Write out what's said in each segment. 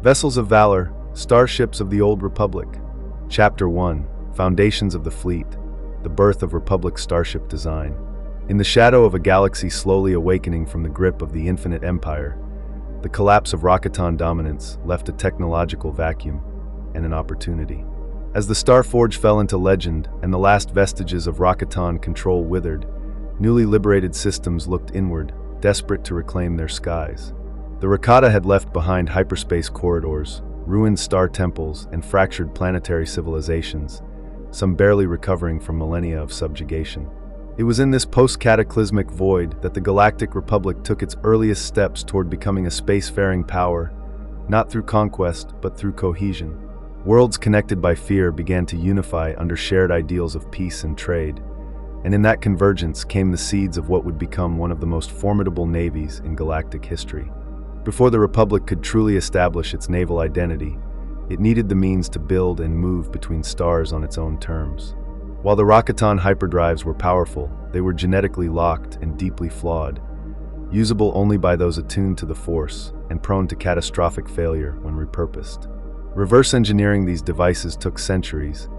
Vessels of Valor, Starships of the Old Republic. Chapter 1, Foundations of the Fleet, the Birth of Republic Starship Design. In the shadow of a galaxy slowly awakening from the grip of the Infinite Empire, the collapse of Rakatan dominance left a technological vacuum and an opportunity. As the Starforge fell into legend and the last vestiges of Rakatan control withered, newly liberated systems looked inward, desperate to reclaim their skies. The Rakata had left behind hyperspace corridors, ruined star temples, and fractured planetary civilizations, some barely recovering from millennia of subjugation. It was in this post-cataclysmic void that the Galactic Republic took its earliest steps toward becoming a spacefaring power, not through conquest, but through cohesion. Worlds connected by fear began to unify under shared ideals of peace and trade, and in that convergence came the seeds of what would become one of the most formidable navies in galactic history. Before the Republic could truly establish its naval identity, it needed the means to build and move between stars on its own terms. While the Rakatan hyperdrives were powerful, they were genetically locked and deeply flawed, usable only by those attuned to the Force and prone to catastrophic failure when repurposed. Reverse engineering these devices took centuries,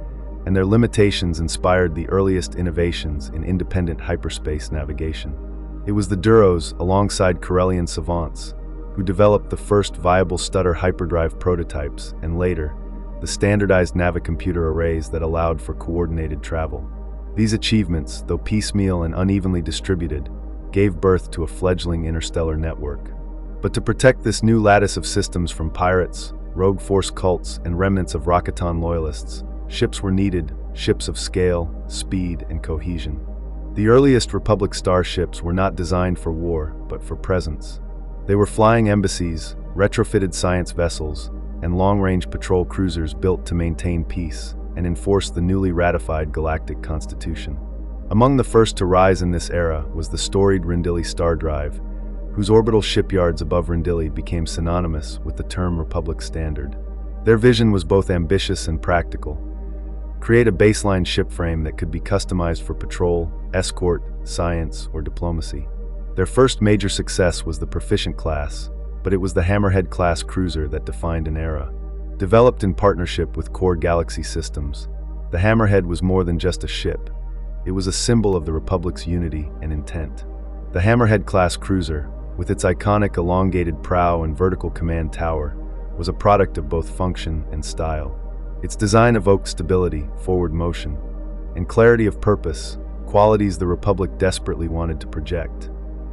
and their limitations inspired the earliest innovations in independent hyperspace navigation. It was the Duros, alongside Corellian savants, who developed the first viable stutter hyperdrive prototypes and later, the standardized navicomputer arrays that allowed for coordinated travel. These achievements, though piecemeal and unevenly distributed, gave birth to a fledgling interstellar network. But to protect this new lattice of systems from pirates, rogue force cults, and remnants of Rakatan loyalists, ships were needed, ships of scale, speed, and cohesion. The earliest Republic starships were not designed for war, but for presence. They were flying embassies, retrofitted science vessels, and long-range patrol cruisers built to maintain peace and enforce the newly ratified Galactic Constitution. Among the first to rise in this era was the storied Rendili Star Drive, whose orbital shipyards above Rendili became synonymous with the term Republic Standard. Their vision was both ambitious and practical. Create a baseline ship frame that could be customized for patrol, escort, science, or diplomacy. Their first major success was the Proficient-class, but it was the Hammerhead-class cruiser that defined an era. Developed in partnership with Core Galaxy Systems, the Hammerhead was more than just a ship. It was a symbol of the Republic's unity and intent. The Hammerhead-class cruiser, with its iconic elongated prow and vertical command tower, was a product of both function and style. Its design evoked stability, forward motion, and clarity of purpose, qualities the Republic desperately wanted to project.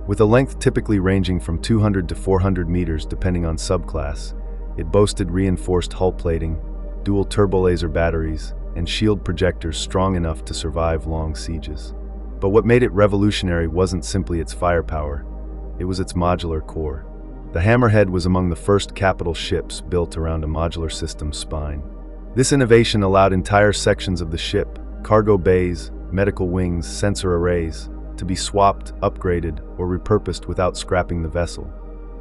With a length typically ranging from 200 to 400 meters depending on subclass, it boasted reinforced hull plating, dual turbolaser batteries, and shield projectors strong enough to survive long sieges. But what made it revolutionary wasn't simply its firepower, it was its modular core. The Hammerhead was among the first capital ships built around a modular system spine. This innovation allowed entire sections of the ship, cargo bays, medical wings, sensor arrays, to be swapped, upgraded, or repurposed without scrapping the vessel.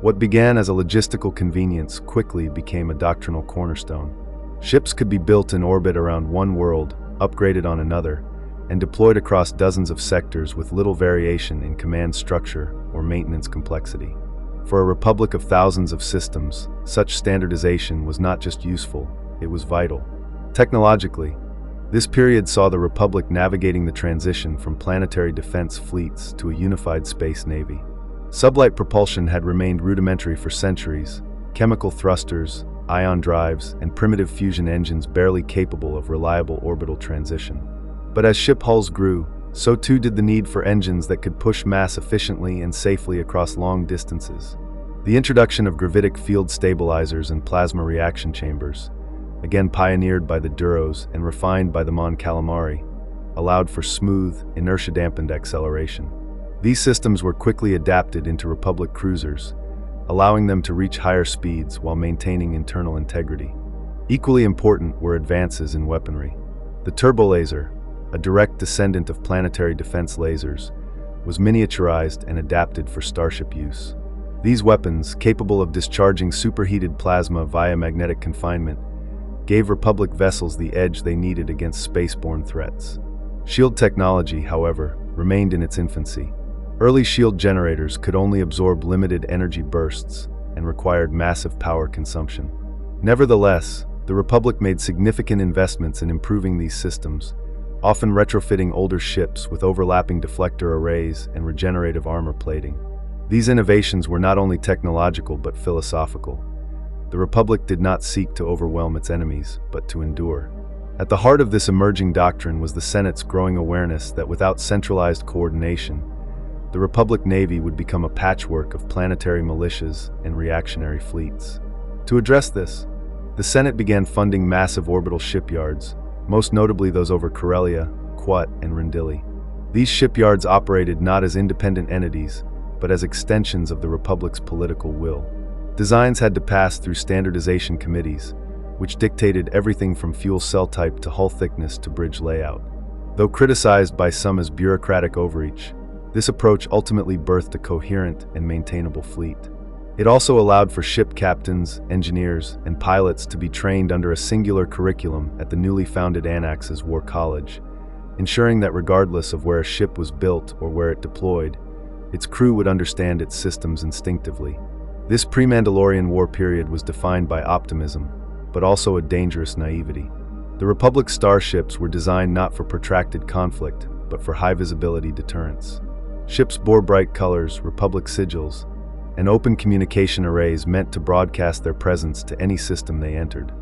What began as a logistical convenience quickly became a doctrinal cornerstone. Ships could be built in orbit around one world, upgraded on another, and deployed across dozens of sectors with little variation in command structure or maintenance complexity. For a republic of thousands of systems, such standardization was not just useful, it was vital. Technologically, this period saw the Republic navigating the transition from planetary defense fleets to a unified space navy. Sublight propulsion had remained rudimentary for centuries, chemical thrusters, ion drives, and primitive fusion engines barely capable of reliable orbital transition. But as ship hulls grew, so too did the need for engines that could push mass efficiently and safely across long distances. The introduction of gravitic field stabilizers and plasma reaction chambers, again pioneered by the Duros and refined by the Mon Calamari, allowed for smooth, inertia-dampened acceleration. These systems were quickly adapted into Republic cruisers, allowing them to reach higher speeds while maintaining internal integrity. Equally important were advances in weaponry. The turbolaser, a direct descendant of planetary defense lasers, was miniaturized and adapted for Starship use. These weapons, capable of discharging superheated plasma via magnetic confinement, gave Republic vessels the edge they needed against spaceborne threats. Shield technology, however, remained in its infancy. Early shield generators could only absorb limited energy bursts and required massive power consumption. Nevertheless, the Republic made significant investments in improving these systems, often retrofitting older ships with overlapping deflector arrays and regenerative armor plating. These innovations were not only technological but philosophical. The Republic did not seek to overwhelm its enemies, but to endure. At the heart of this emerging doctrine was the Senate's growing awareness that without centralized coordination, the Republic Navy would become a patchwork of planetary militias and reactionary fleets. To address this, the Senate began funding massive orbital shipyards, most notably those over Corellia, Quat, and Rendili. These shipyards operated not as independent entities, but as extensions of the Republic's political will. Designs had to pass through standardization committees, which dictated everything from fuel cell type to hull thickness to bridge layout. Though criticized by some as bureaucratic overreach, this approach ultimately birthed a coherent and maintainable fleet. It also allowed for ship captains, engineers, and pilots to be trained under a singular curriculum at the newly founded Anax's War College, ensuring that regardless of where a ship was built or where it deployed, its crew would understand its systems instinctively. This pre-Mandalorian war period was defined by optimism, but also a dangerous naivety. The Republic's starships were designed not for protracted conflict, but for high-visibility deterrence. Ships bore bright colors, Republic sigils, and open communication arrays meant to broadcast their presence to any system they entered.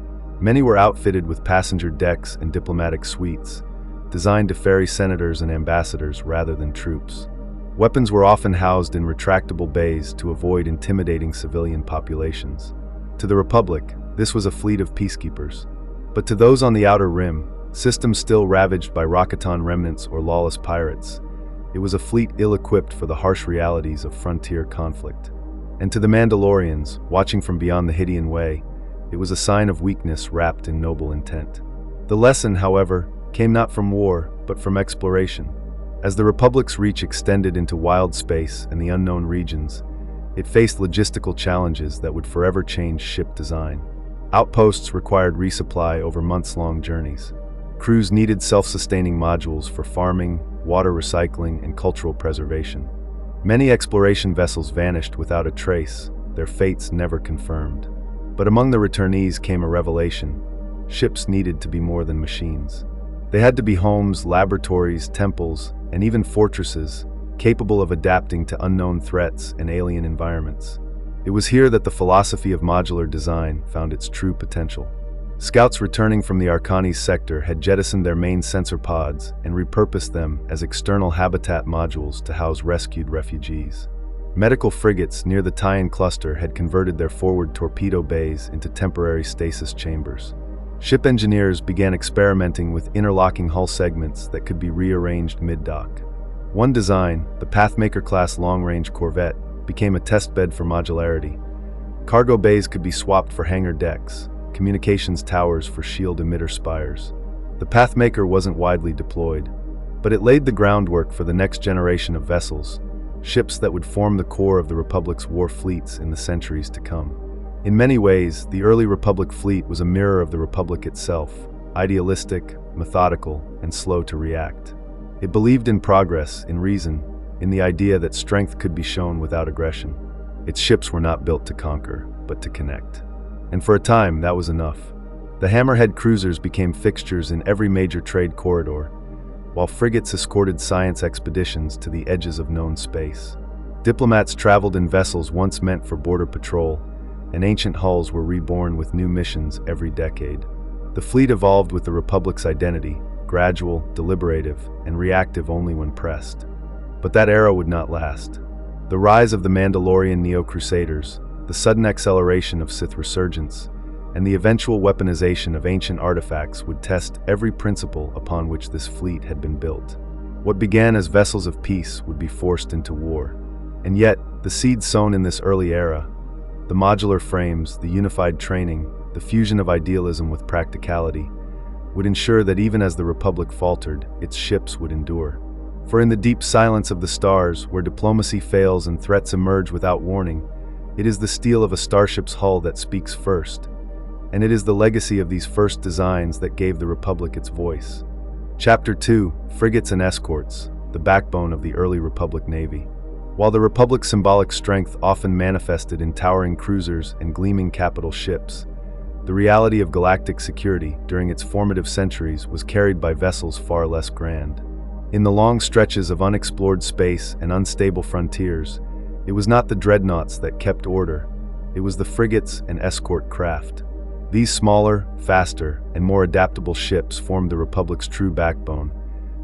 Many were outfitted with passenger decks and diplomatic suites, designed to ferry senators and ambassadors rather than troops. Weapons were often housed in retractable bays to avoid intimidating civilian populations. To the Republic, this was a fleet of peacekeepers. But to those on the outer rim, systems still ravaged by Rocketon remnants or lawless pirates, it was a fleet ill-equipped for the harsh realities of frontier conflict. And to the Mandalorians, watching from beyond the Hydian Way, it was a sign of weakness wrapped in noble intent. The lesson, however, came not from war, but from exploration. As the Republic's reach extended into wild space and the unknown regions, it faced logistical challenges that would forever change ship design. Outposts required resupply over months-long journeys. Crews needed self-sustaining modules for farming, water recycling, and cultural preservation. Many exploration vessels vanished without a trace, their fates never confirmed. But among the returnees came a revelation: ships needed to be more than machines. They had to be homes, laboratories, temples, and even fortresses, capable of adapting to unknown threats and alien environments. It was here that the philosophy of modular design found its true potential. Scouts returning from the Arcanis sector had jettisoned their main sensor pods and repurposed them as external habitat modules to house rescued refugees. Medical frigates near the Taiyan cluster had converted their forward torpedo bays into temporary stasis chambers. Ship engineers began experimenting with interlocking hull segments that could be rearranged mid-dock. One design, the Pathmaker-class long-range corvette, became a testbed for modularity. Cargo bays could be swapped for hangar decks, communications towers for shield emitter spires. The Pathmaker wasn't widely deployed, but it laid the groundwork for the next generation of vessels, ships that would form the core of the Republic's war fleets in the centuries to come. In many ways, the early Republic fleet was a mirror of the Republic itself, idealistic, methodical, and slow to react. It believed in progress, in reason, in the idea that strength could be shown without aggression. Its ships were not built to conquer, but to connect. And for a time, that was enough. The Hammerhead cruisers became fixtures in every major trade corridor, while frigates escorted science expeditions to the edges of known space. Diplomats traveled in vessels once meant for border patrol, and ancient hulls were reborn with new missions every decade. The fleet evolved with the Republic's identity, gradual, deliberative, and reactive only when pressed. But that era would not last. The rise of the Mandalorian Neo-Crusaders, the sudden acceleration of Sith resurgence, and the eventual weaponization of ancient artifacts would test every principle upon which this fleet had been built. What began as vessels of peace would be forced into war. And yet, the seeds sown in this early era, the modular frames, the unified training, the fusion of idealism with practicality, would ensure that even as the Republic faltered, its ships would endure. For in the deep silence of the stars, where diplomacy fails and threats emerge without warning, it is the steel of a starship's hull that speaks first, and it is the legacy of these first designs that gave the Republic its voice. Chapter 2: Frigates and Escorts, the backbone of the early Republic Navy. While the Republic's symbolic strength often manifested in towering cruisers and gleaming capital ships, The reality of galactic security during its formative centuries was carried by vessels far less grand. In the long stretches of unexplored space and unstable frontiers, it was not the Dreadnoughts that kept order, it was the frigates and escort craft. These smaller, faster, and more adaptable ships formed the Republic's true backbone,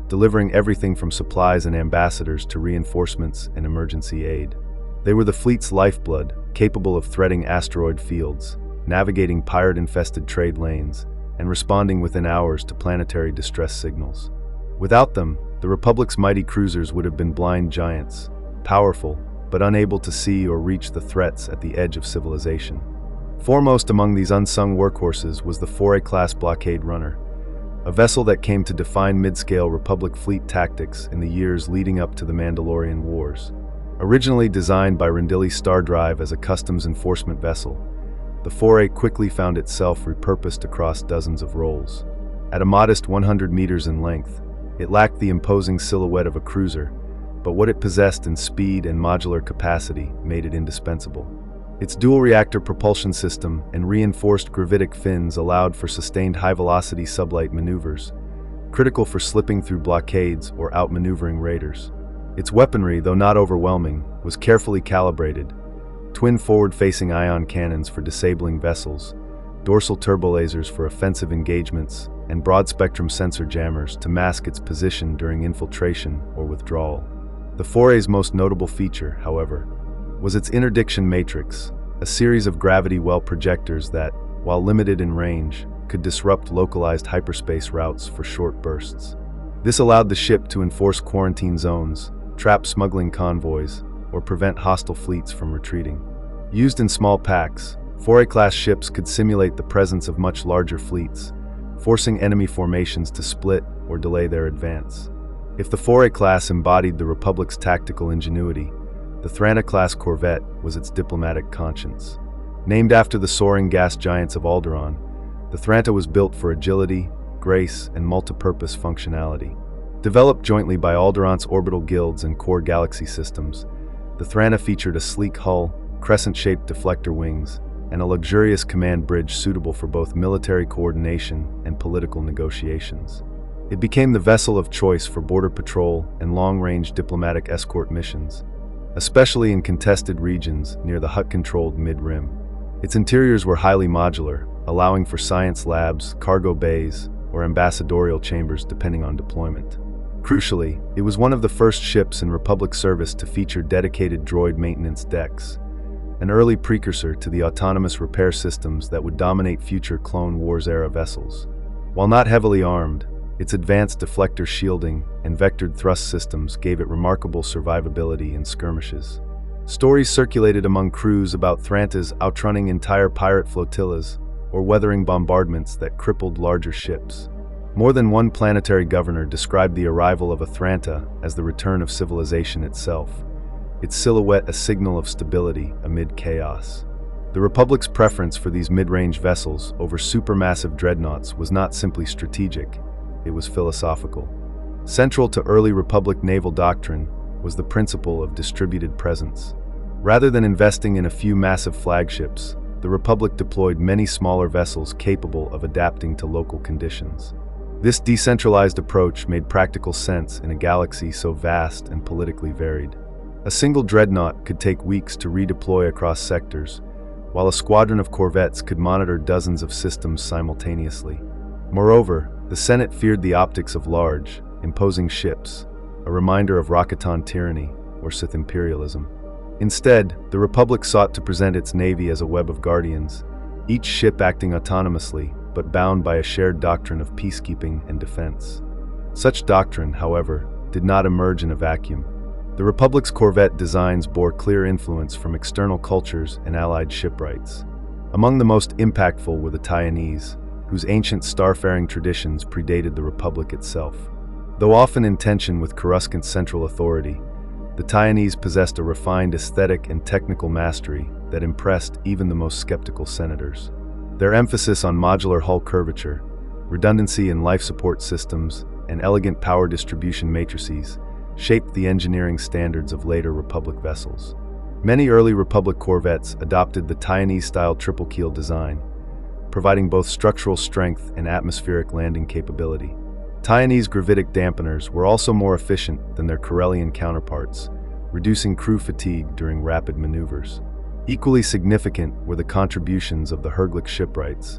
delivering everything from supplies and ambassadors to reinforcements and emergency aid. They were the fleet's lifeblood, capable of threading asteroid fields, navigating pirate-infested trade lanes, and responding within hours to planetary distress signals. Without them, the Republic's mighty cruisers would have been blind giants, powerful, but unable to see or reach the threats at the edge of civilization. Foremost among these unsung workhorses was the Foray-class blockade runner, a vessel that came to define mid-scale Republic fleet tactics in the years leading up to the Mandalorian Wars. Originally designed by Rendili Stardrive as a customs enforcement vessel, the Foray quickly found itself repurposed across dozens of roles. At a modest 100 meters in length, it lacked the imposing silhouette of a cruiser, but what it possessed in speed and modular capacity made it indispensable. Its dual-reactor propulsion system and reinforced gravitic fins allowed for sustained high-velocity sublight maneuvers, critical for slipping through blockades or outmaneuvering raiders. Its weaponry, though not overwhelming, was carefully calibrated: twin forward-facing ion cannons for disabling vessels, dorsal turbolasers for offensive engagements, and broad-spectrum sensor jammers to mask its position during infiltration or withdrawal. The Foray's most notable feature, however, was its interdiction matrix, a series of gravity well projectors that, while limited in range, could disrupt localized hyperspace routes for short bursts. This allowed the ship to enforce quarantine zones, trap smuggling convoys, or prevent hostile fleets from retreating. Used in small packs, Foray-class ships could simulate the presence of much larger fleets, forcing enemy formations to split or delay their advance. If the Foray-class embodied the Republic's tactical ingenuity, the Thranta-class corvette was its diplomatic conscience. Named after the soaring gas giants of Alderaan, the Thranta was built for agility, grace, and multipurpose functionality. Developed jointly by Alderaan's orbital guilds and core galaxy systems, the Thranta featured a sleek hull, crescent-shaped deflector wings, and a luxurious command bridge suitable for both military coordination and political negotiations. It became the vessel of choice for border patrol and long-range diplomatic escort missions, especially in contested regions near the Hutt-controlled mid-rim. Its interiors were highly modular, allowing for science labs, cargo bays, or ambassadorial chambers depending on deployment. Crucially, it was one of the first ships in Republic service to feature dedicated droid maintenance decks, an early precursor to the autonomous repair systems that would dominate future Clone Wars-era vessels. While not heavily armed, its advanced deflector shielding and vectored thrust systems gave it remarkable survivability in skirmishes. Stories circulated among crews about Thrantas outrunning entire pirate flotillas or weathering bombardments that crippled larger ships. More than one planetary governor described the arrival of a Thranta as the return of civilization itself, its silhouette a signal of stability amid chaos. The Republic's preference for these mid-range vessels over supermassive dreadnoughts was not simply strategic, it was philosophical. Central to early Republic naval doctrine was the principle of distributed presence. Rather than investing in a few massive flagships, the Republic deployed many smaller vessels capable of adapting to local conditions. This decentralized approach made practical sense in a galaxy so vast and politically varied. A single dreadnought could take weeks to redeploy across sectors, while a squadron of corvettes could monitor dozens of systems simultaneously. Moreover, the Senate feared the optics of large, imposing ships, a reminder of Rakatan tyranny or Sith imperialism. Instead, the Republic sought to present its navy as a web of guardians, each ship acting autonomously, but bound by a shared doctrine of peacekeeping and defense. Such doctrine, however, did not emerge in a vacuum. The Republic's corvette designs bore clear influence from external cultures and allied shipwrights. Among the most impactful were the Taiwanese, whose ancient starfaring traditions predated the Republic itself. Though often in tension with Coruscant's central authority, the Taiwanese possessed a refined aesthetic and technical mastery that impressed even the most skeptical senators. Their emphasis on modular hull curvature, redundancy in life support systems, and elegant power distribution matrices shaped the engineering standards of later Republic vessels. Many early Republic corvettes adopted the Taiwanese-style triple-keel design, providing both structural strength and atmospheric landing capability. Taiwanese gravitic dampeners were also more efficient than their Corellian counterparts, reducing crew fatigue during rapid maneuvers. Equally significant were the contributions of the Herglick shipwrights,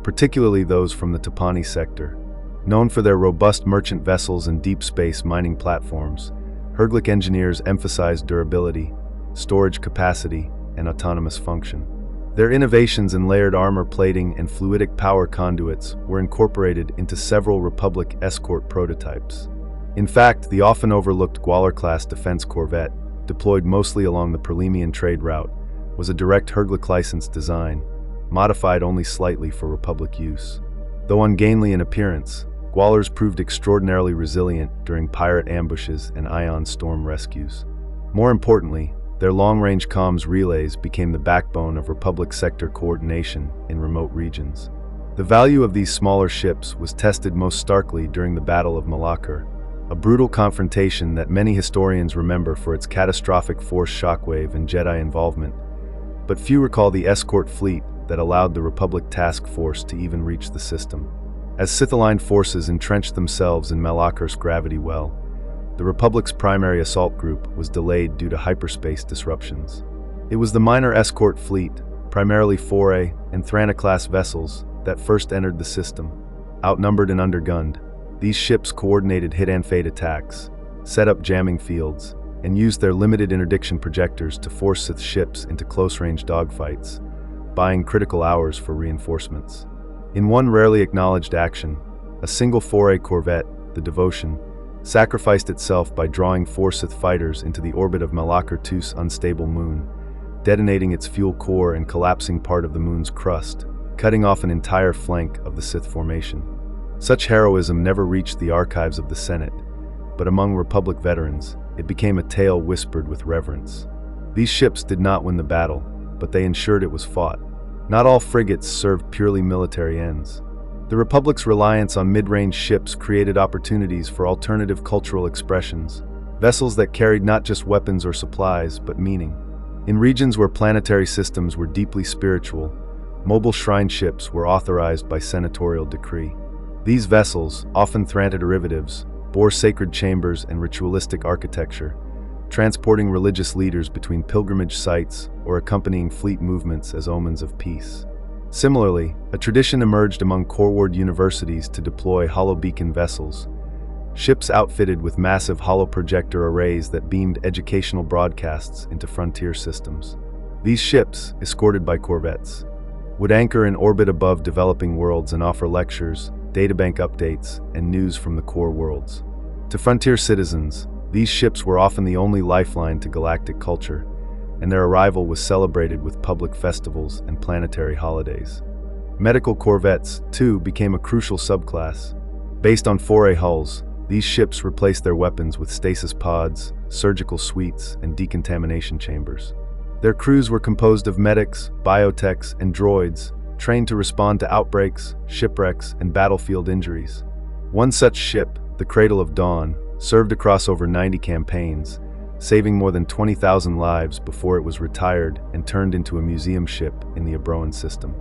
particularly those from the Topani sector. Known for their robust merchant vessels and deep space mining platforms, Herglick engineers emphasized durability, storage capacity, and autonomous function. Their innovations in layered armor plating and fluidic power conduits were incorporated into several Republic escort prototypes. In fact, the often overlooked Valor-class defense corvette, deployed mostly along the Perlemian trade route, was a direct Herglick-licensed design, modified only slightly for Republic use. Though ungainly in appearance, Gwallers proved extraordinarily resilient during pirate ambushes and ion storm rescues. More importantly, their long-range comms relays became the backbone of Republic sector coordination in remote regions. The value of these smaller ships was tested most starkly during the Battle of Malak, a brutal confrontation that many historians remember for its catastrophic force shockwave and Jedi involvement, but few recall the escort fleet that allowed the Republic task force to even reach the system. As Sith-aligned forces entrenched themselves in Malak's gravity well, the Republic's primary assault group was delayed due to hyperspace disruptions. It was the minor escort fleet, primarily Foray and Thranna-class vessels, that first entered the system. Outnumbered and undergunned, these ships coordinated hit-and-fade attacks, set up jamming fields, and used their limited interdiction projectors to force Sith ships into close-range dogfights, buying critical hours for reinforcements. In one rarely acknowledged action, a single Foray corvette, the Devotion, sacrificed itself by drawing 4 Sith fighters into the orbit of Malak II's unstable moon, detonating its fuel core and collapsing part of the moon's crust, cutting off an entire flank of the Sith formation. Such heroism never reached the archives of the Senate, but among Republic veterans, it became a tale whispered with reverence. These ships did not win the battle, but they ensured it was fought. Not all frigates served purely military ends. The Republic's reliance on mid-range ships created opportunities for alternative cultural expressions, vessels that carried not just weapons or supplies, but meaning. In regions where planetary systems were deeply spiritual, mobile shrine ships were authorized by senatorial decree. These vessels, often Thranna derivatives, bore sacred chambers and ritualistic architecture, transporting religious leaders between pilgrimage sites or accompanying fleet movements as omens of peace. Similarly, a tradition emerged among Corward universities to deploy holobeacon vessels, ships outfitted with massive holoprojector arrays that beamed educational broadcasts into frontier systems. These ships, escorted by corvettes, would anchor in orbit above developing worlds and offer lectures, databank updates, and news from the core worlds. To frontier citizens, these ships were often the only lifeline to galactic culture, and their arrival was celebrated with public festivals and planetary holidays. Medical corvettes, too, became a crucial subclass. Based on Foray hulls, these ships replaced their weapons with stasis pods, surgical suites, and decontamination chambers. Their crews were composed of medics, biotechs, and droids, trained to respond to outbreaks, shipwrecks, and battlefield injuries. One such ship, the Cradle of Dawn, served across over 90 campaigns, saving more than 20,000 lives before it was retired and turned into a museum ship in the Abroan system.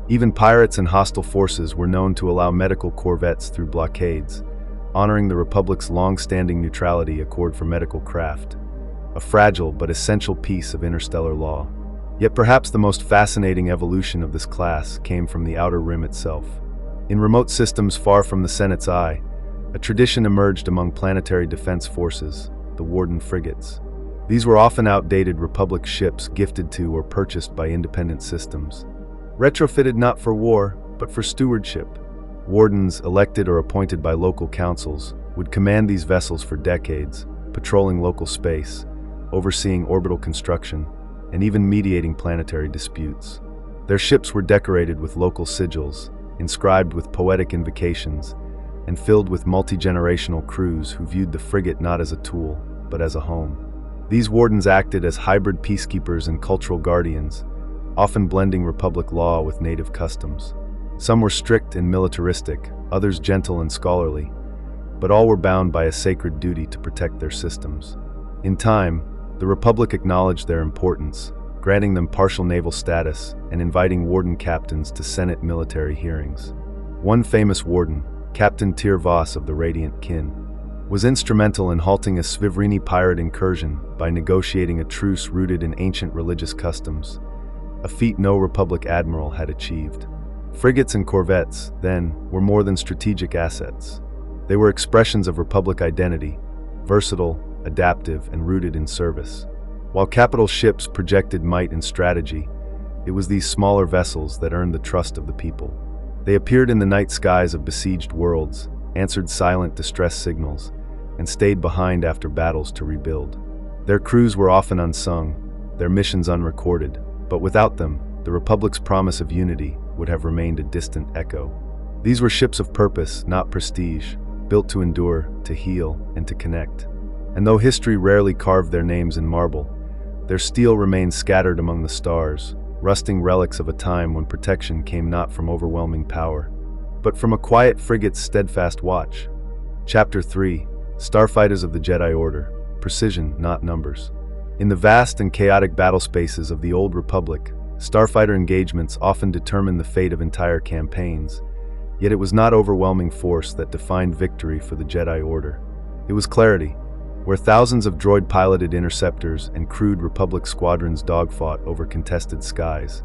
Even pirates and hostile forces were known to allow medical corvettes through blockades, honoring the Republic's long-standing neutrality accord for medical craft, a fragile but essential piece of interstellar law. Yet perhaps the most fascinating evolution of this class came from the Outer Rim itself. In remote systems far from the Senate's eye, a tradition emerged among planetary defense forces, the Warden frigates. These were often outdated Republic ships gifted to or purchased by independent systems. Retrofitted not for war, but for stewardship. Wardens, elected or appointed by local councils, would command these vessels for decades, patrolling local space, overseeing orbital construction, and even mediating planetary disputes. Their ships were decorated with local sigils, inscribed with poetic invocations, and filled with multi-generational crews who viewed the frigate not as a tool, but as a home. These wardens acted as hybrid peacekeepers and cultural guardians, often blending Republic law with native customs. Some were strict and militaristic, others gentle and scholarly, but all were bound by a sacred duty to protect their systems. In time, the Republic acknowledged their importance, granting them partial naval status and inviting warden captains to Senate military hearings. One famous warden, Captain Tyr Voss of the Radiant Kin, was instrumental in halting a Svivrini pirate incursion by negotiating a truce rooted in ancient religious customs, a feat no Republic admiral had achieved. Frigates and corvettes, then, were more than strategic assets. They were expressions of Republic identity, versatile, adaptive, and rooted in service. While capital ships projected might and strategy, it was these smaller vessels that earned the trust of the people. They appeared in the night skies of besieged worlds, answered silent distress signals, and stayed behind after battles to rebuild. Their crews were often unsung, their missions unrecorded, but without them, the Republic's promise of unity would have remained a distant echo. These were ships of purpose, not prestige, built to endure, to heal, and to connect. And though history rarely carved their names in marble, their steel remained scattered among the stars, rusting relics of a time when protection came not from overwhelming power, but from a quiet frigate's steadfast watch. Chapter 3: Starfighters of the Jedi Order. Precision, not numbers. In the vast and chaotic battle spaces of the Old Republic, starfighter engagements often determined the fate of entire campaigns, yet it was not overwhelming force that defined victory for the Jedi Order. It was clarity, where thousands of droid-piloted interceptors and crewed Republic squadrons dogfought over contested skies.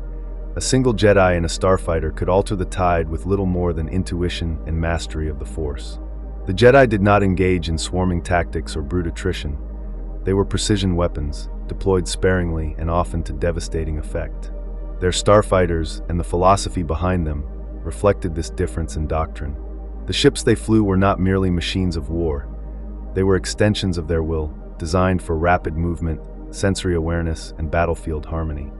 A single Jedi and a starfighter could alter the tide with little more than intuition and mastery of the Force. The Jedi did not engage in swarming tactics or brute attrition. They were precision weapons, deployed sparingly and often to devastating effect. Their starfighters and the philosophy behind them reflected this difference in doctrine. The ships they flew were not merely machines of war. They were extensions of their will, designed for rapid movement, sensory awareness, and battlefield harmony.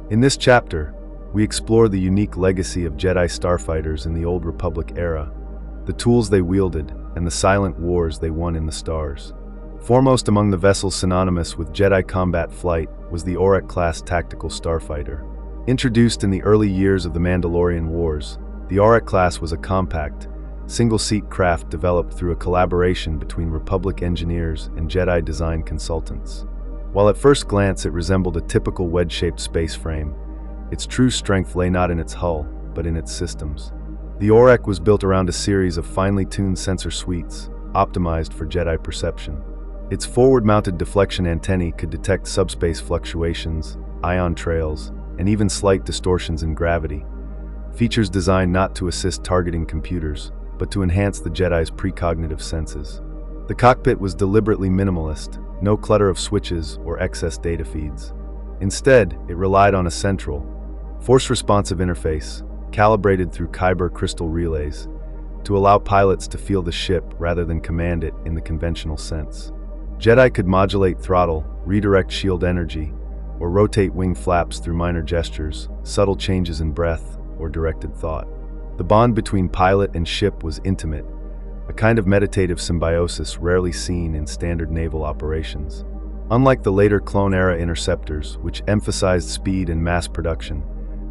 In this chapter, we explore the unique legacy of Jedi starfighters in the Old Republic era, the tools they wielded, and the silent wars they won in the stars. Foremost among the vessels synonymous with Jedi combat flight was the Aurek-class tactical starfighter. Introduced in the early years of the Mandalorian Wars, the Aurek-class was a compact, single-seat craft developed through a collaboration between Republic engineers and Jedi design consultants. While at first glance it resembled a typical wedge-shaped space frame, its true strength lay not in its hull, but in its systems. The Aurek was built around a series of finely tuned sensor suites, optimized for Jedi perception. Its forward-mounted deflection antennae could detect subspace fluctuations, ion trails, and even slight distortions in gravity, features designed not to assist targeting computers, but to enhance the Jedi's precognitive senses. The cockpit was deliberately minimalist, no clutter of switches or excess data feeds. Instead, it relied on a central, force-responsive interface, calibrated through Kyber crystal relays, to allow pilots to feel the ship rather than command it in the conventional sense. Jedi could modulate throttle, redirect shield energy, or rotate wing flaps through minor gestures, subtle changes in breath, or directed thought. The bond between pilot and ship was intimate, a kind of meditative symbiosis rarely seen in standard naval operations. Unlike the later clone-era interceptors, which emphasized speed and mass production,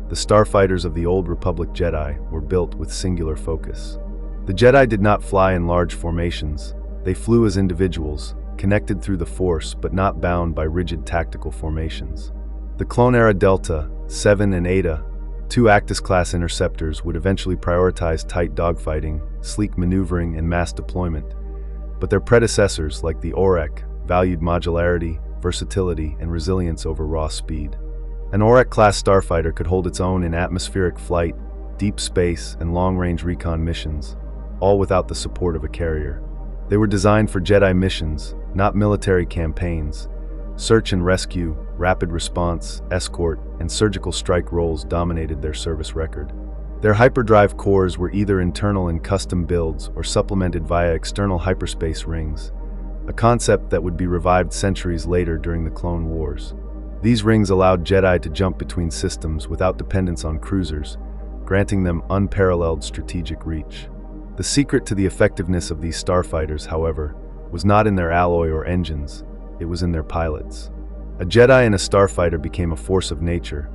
the starfighters of the Old Republic Jedi were built with singular focus. The Jedi did not fly in large formations. They flew as individuals, connected through the Force but not bound by rigid tactical formations. The clone-era Delta, 7 and Eta, two Actis-class interceptors would eventually prioritize tight dogfighting, sleek maneuvering, and mass deployment, but their predecessors, like the Aurek, valued modularity, versatility, and resilience over raw speed. An Aurek-class starfighter could hold its own in atmospheric flight, deep space, and long-range recon missions, all without the support of a carrier. They were designed for Jedi missions, not military campaigns. Search and rescue, rapid response, escort, and surgical strike roles dominated their service record. Their hyperdrive cores were either internal in custom builds or supplemented via external hyperspace rings, a concept that would be revived centuries later during the Clone Wars. These rings allowed Jedi to jump between systems without dependence on cruisers, granting them unparalleled strategic reach. The secret to the effectiveness of these starfighters, however, was not in their alloy or engines, it was in their pilots. A Jedi in a starfighter became a force of nature,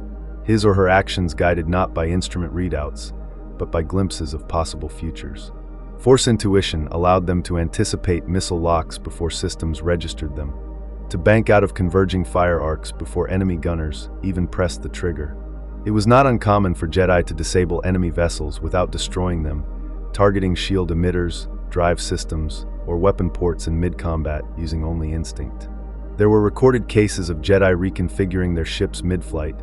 his or her actions guided not by instrument readouts, but by glimpses of possible futures. Force intuition allowed them to anticipate missile locks before systems registered them, to bank out of converging fire arcs before enemy gunners even pressed the trigger. It was not uncommon for Jedi to disable enemy vessels without destroying them, targeting shield emitters, drive systems, or weapon ports in mid-combat using only instinct. There were recorded cases of Jedi reconfiguring their ships mid-flight,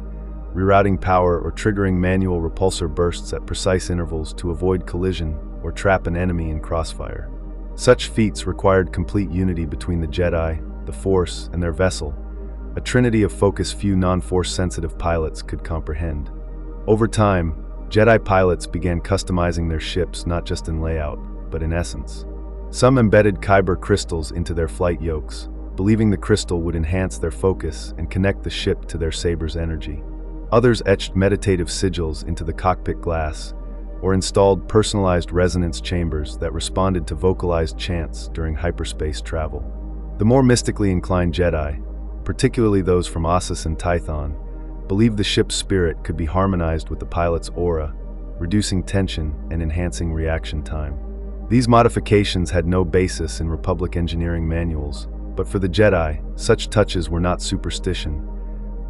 rerouting power or triggering manual repulsor bursts at precise intervals to avoid collision or trap an enemy in crossfire. Such feats required complete unity between the Jedi, the Force, and their vessel, a trinity of focus few non-Force-sensitive pilots could comprehend. Over time, Jedi pilots began customizing their ships not just in layout, but in essence. Some embedded kyber crystals into their flight yokes, believing the crystal would enhance their focus and connect the ship to their saber's energy. Others etched meditative sigils into the cockpit glass, or installed personalized resonance chambers that responded to vocalized chants during hyperspace travel. The more mystically inclined Jedi, particularly those from Ossus and Tython, believed the ship's spirit could be harmonized with the pilot's aura, reducing tension and enhancing reaction time. These modifications had no basis in Republic engineering manuals, but for the Jedi, such touches were not superstition.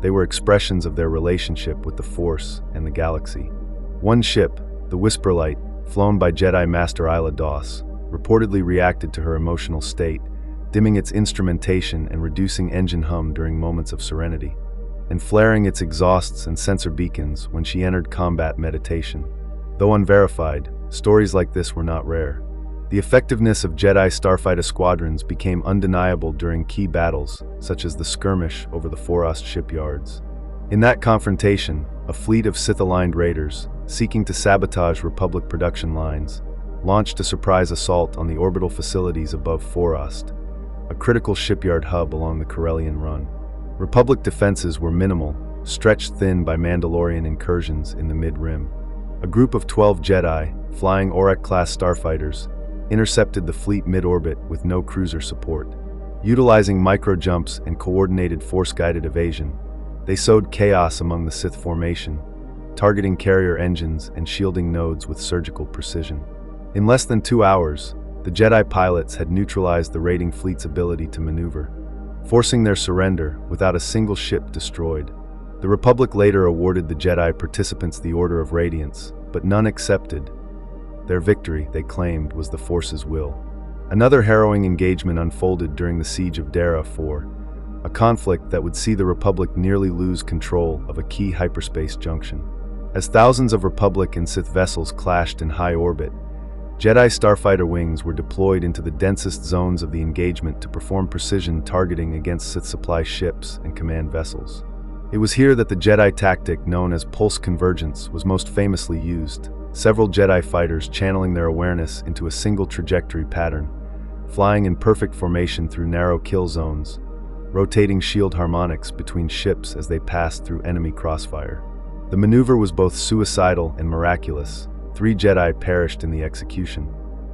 They were expressions of their relationship with the Force and the galaxy. One ship, the Whisperlight, flown by Jedi Master Isla Doss, reportedly reacted to her emotional state, dimming its instrumentation and reducing engine hum during moments of serenity, and flaring its exhausts and sensor beacons when she entered combat meditation. Though unverified, stories like this were not rare. The effectiveness of Jedi starfighter squadrons became undeniable during key battles, such as the skirmish over the Forost Shipyards. In that confrontation, a fleet of Sith-aligned raiders, seeking to sabotage Republic production lines, launched a surprise assault on the orbital facilities above Forost, a critical shipyard hub along the Corellian Run. Republic defenses were minimal, stretched thin by Mandalorian incursions in the mid-rim. A group of 12 Jedi, flying Aurak-class starfighters, intercepted the fleet mid-orbit with no cruiser support. Utilizing micro-jumps and coordinated force-guided evasion, they sowed chaos among the Sith formation, targeting carrier engines and shielding nodes with surgical precision. In less than 2 hours, the Jedi pilots had neutralized the raiding fleet's ability to maneuver, forcing their surrender without a single ship destroyed. The Republic later awarded the Jedi participants the Order of Radiance, but none accepted. Their victory, they claimed, was the Force's will. Another harrowing engagement unfolded during the Siege of Dara IV, a conflict that would see the Republic nearly lose control of a key hyperspace junction. As thousands of Republic and Sith vessels clashed in high orbit, Jedi starfighter wings were deployed into the densest zones of the engagement to perform precision targeting against Sith supply ships and command vessels. It was here that the Jedi tactic known as pulse convergence was most famously used, several Jedi fighters channeling their awareness into a single trajectory pattern, flying in perfect formation through narrow kill zones, rotating shield harmonics between ships as they passed through enemy crossfire. The maneuver was both suicidal and miraculous. 3 Jedi perished in the execution,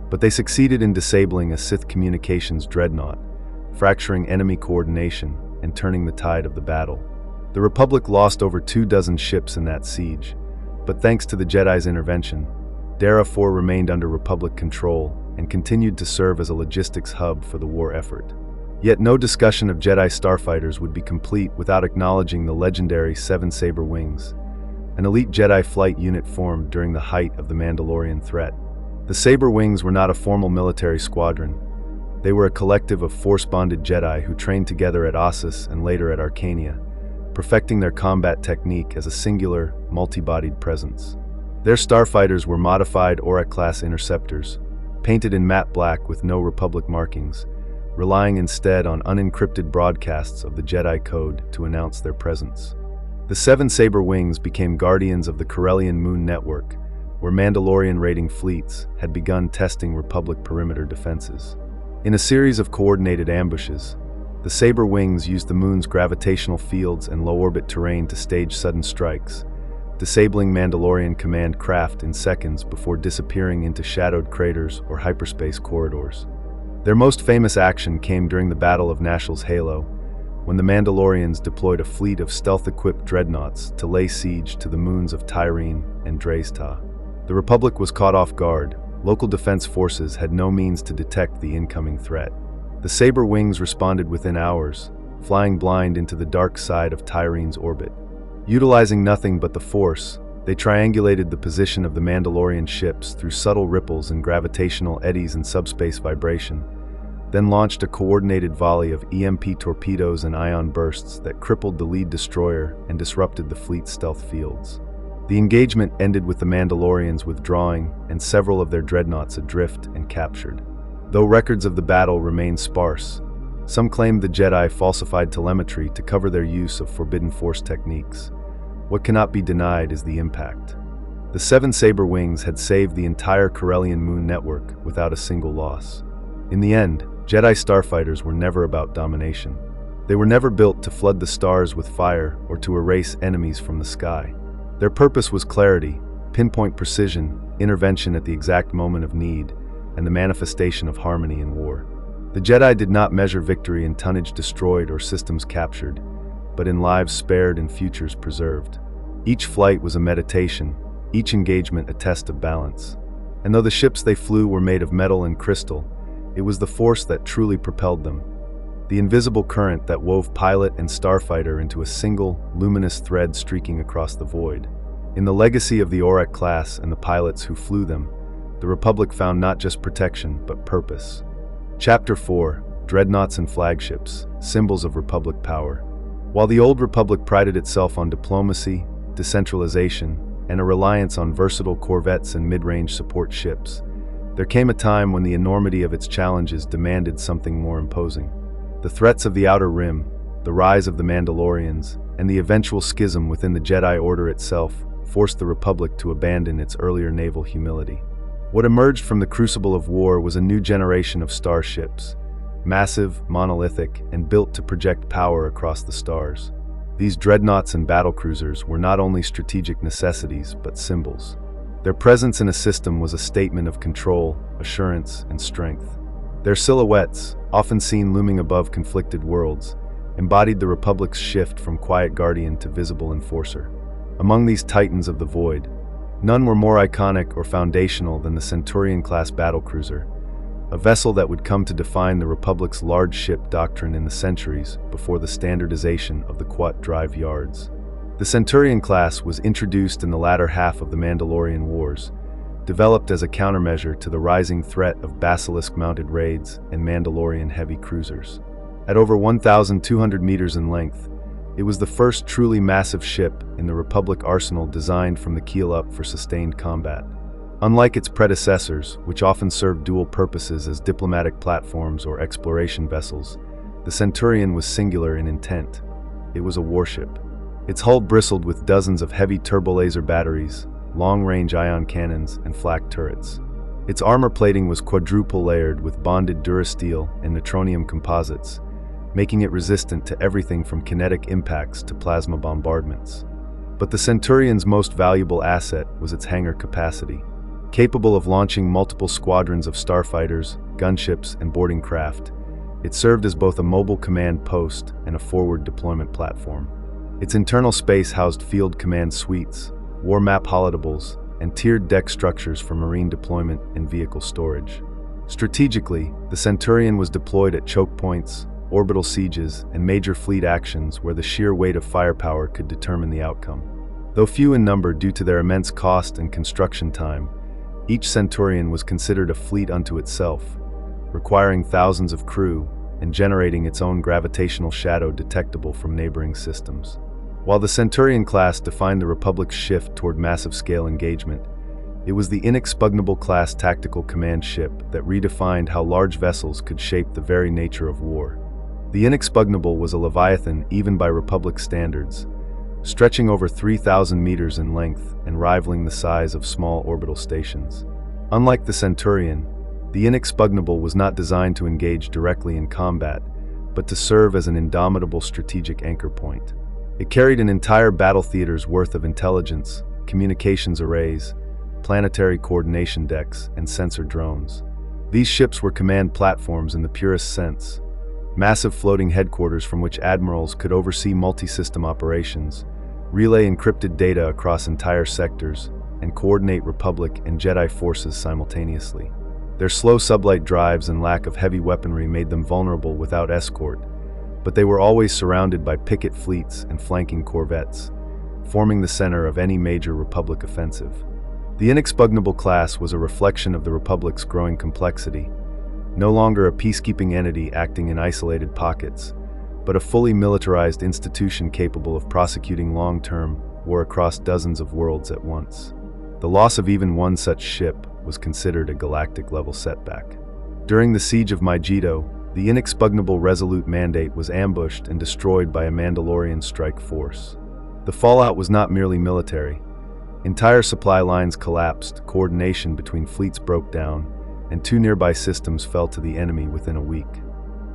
but they succeeded in disabling a Sith communications dreadnought, fracturing enemy coordination and turning the tide of the battle. The Republic lost over 24 ships in that siege, but thanks to the Jedi's intervention, Dara IV remained under Republic control and continued to serve as a logistics hub for the war effort. Yet no discussion of Jedi starfighters would be complete without acknowledging the legendary 7 Saber Wings, an elite Jedi flight unit formed during the height of the Mandalorian threat. The Saber Wings were not a formal military squadron. They were a collective of Force-bonded Jedi who trained together at Ossus and later at Arcania, perfecting their combat technique as a singular, multi-bodied presence. Their starfighters were modified Aurak-class interceptors, painted in matte black with no Republic markings, relying instead on unencrypted broadcasts of the Jedi Code to announce their presence. The 7 Saber Wings became guardians of the Corellian Moon Network, where Mandalorian raiding fleets had begun testing Republic perimeter defenses. In a series of coordinated ambushes, the Saber Wings used the Moon's gravitational fields and low-orbit terrain to stage sudden strikes, disabling Mandalorian command craft in seconds before disappearing into shadowed craters or hyperspace corridors. Their most famous action came during the Battle of Nashal's Halo, when the Mandalorians deployed a fleet of stealth-equipped dreadnoughts to lay siege to the moons of Tyrene and Drazta. The Republic was caught off guard. Local defense forces had no means to detect the incoming threat. The Saber Wings responded within hours, flying blind into the dark side of Tyrene's orbit. Utilizing nothing but the Force, they triangulated the position of the Mandalorian ships through subtle ripples in gravitational eddies and subspace vibration, then launched a coordinated volley of EMP torpedoes and ion bursts that crippled the lead destroyer and disrupted the fleet's stealth fields. The engagement ended with the Mandalorians withdrawing and several of their dreadnoughts adrift and captured. Though records of the battle remain sparse, some claimed the Jedi falsified telemetry to cover their use of forbidden Force techniques. What cannot be denied is the impact. The 7 Saber Wings had saved the entire Corellian moon network without a single loss. In the end, Jedi starfighters were never about domination. They were never built to flood the stars with fire or to erase enemies from the sky. Their purpose was clarity, pinpoint precision, intervention at the exact moment of need, and the manifestation of harmony in war. The Jedi did not measure victory in tonnage destroyed or systems captured, but in lives spared and futures preserved. Each flight was a meditation, each engagement a test of balance. And though the ships they flew were made of metal and crystal, it was the Force that truly propelled them. The invisible current that wove pilot and starfighter into a single, luminous thread streaking across the void. In the legacy of the Hammerhead-class and the pilots who flew them, the Republic found not just protection, but purpose. Chapter 4: Dreadnoughts and Flagships, Symbols of Republic Power. While the Old Republic prided itself on diplomacy, decentralization, and a reliance on versatile corvettes and mid-range support ships, there came a time when the enormity of its challenges demanded something more imposing. The threats of the Outer Rim, the rise of the Mandalorians, and the eventual schism within the Jedi Order itself forced the Republic to abandon its earlier naval humility. What emerged from the crucible of war was a new generation of starships, massive, monolithic, and built to project power across the stars. These dreadnoughts and battlecruisers were not only strategic necessities, but symbols. Their presence in a system was a statement of control, assurance, and strength. Their silhouettes, often seen looming above conflicted worlds, embodied the Republic's shift from quiet guardian to visible enforcer. Among these titans of the void, none were more iconic or foundational than the Centurion-class battlecruiser, a vessel that would come to define the Republic's large ship doctrine in the centuries before the standardization of the Quat drive yards. The Centurion-class was introduced in the latter half of the Mandalorian Wars, developed as a countermeasure to the rising threat of basilisk-mounted raids and Mandalorian heavy cruisers. At over 1,200 meters in length, it was the first truly massive ship in the Republic arsenal designed from the keel up for sustained combat. Unlike its predecessors, which often served dual purposes as diplomatic platforms or exploration vessels, the Centurion was singular in intent. It was a warship. Its hull bristled with dozens of heavy turbolaser batteries, long-range ion cannons, and flak turrets. Its armor plating was quadruple layered with bonded durasteel and neutronium composites, making it resistant to everything from kinetic impacts to plasma bombardments. But the Centurion's most valuable asset was its hangar capacity. Capable of launching multiple squadrons of starfighters, gunships, and boarding craft, it served as both a mobile command post and a forward deployment platform. Its internal space housed field command suites, war map holodatables, and tiered deck structures for marine deployment and vehicle storage. Strategically, the Centurion was deployed at choke points, orbital sieges, and major fleet actions where the sheer weight of firepower could determine the outcome. Though few in number due to their immense cost and construction time, each Centurion was considered a fleet unto itself, requiring thousands of crew and generating its own gravitational shadow detectable from neighboring systems. While the Centurion-class defined the Republic's shift toward massive-scale engagement, it was the Inexpugnable-class tactical command ship that redefined how large vessels could shape the very nature of war. The Inexpugnable was a leviathan even by Republic standards, stretching over 3,000 meters in length and rivaling the size of small orbital stations. Unlike the Centurion, the Inexpugnable was not designed to engage directly in combat, but to serve as an indomitable strategic anchor point. It carried an entire battle theater's worth of intelligence, communications arrays, planetary coordination decks, and sensor drones. These ships were command platforms in the purest sense, massive floating headquarters from which admirals could oversee multi-system operations, relay encrypted data across entire sectors, and coordinate Republic and Jedi forces simultaneously. Their slow sublight drives and lack of heavy weaponry made them vulnerable without escort, but they were always surrounded by picket fleets and flanking corvettes, forming the center of any major Republic offensive. The Inexpugnable class was a reflection of the Republic's growing complexity, no longer a peacekeeping entity acting in isolated pockets, but a fully militarized institution capable of prosecuting long-term war across dozens of worlds at once. The loss of even one such ship was considered a galactic-level setback. During the Siege of Megiddo, the Inexpugnable Resolute Mandate was ambushed and destroyed by a Mandalorian strike force. The fallout was not merely military. Entire supply lines collapsed, coordination between fleets broke down, and 2 nearby systems fell to the enemy within a week.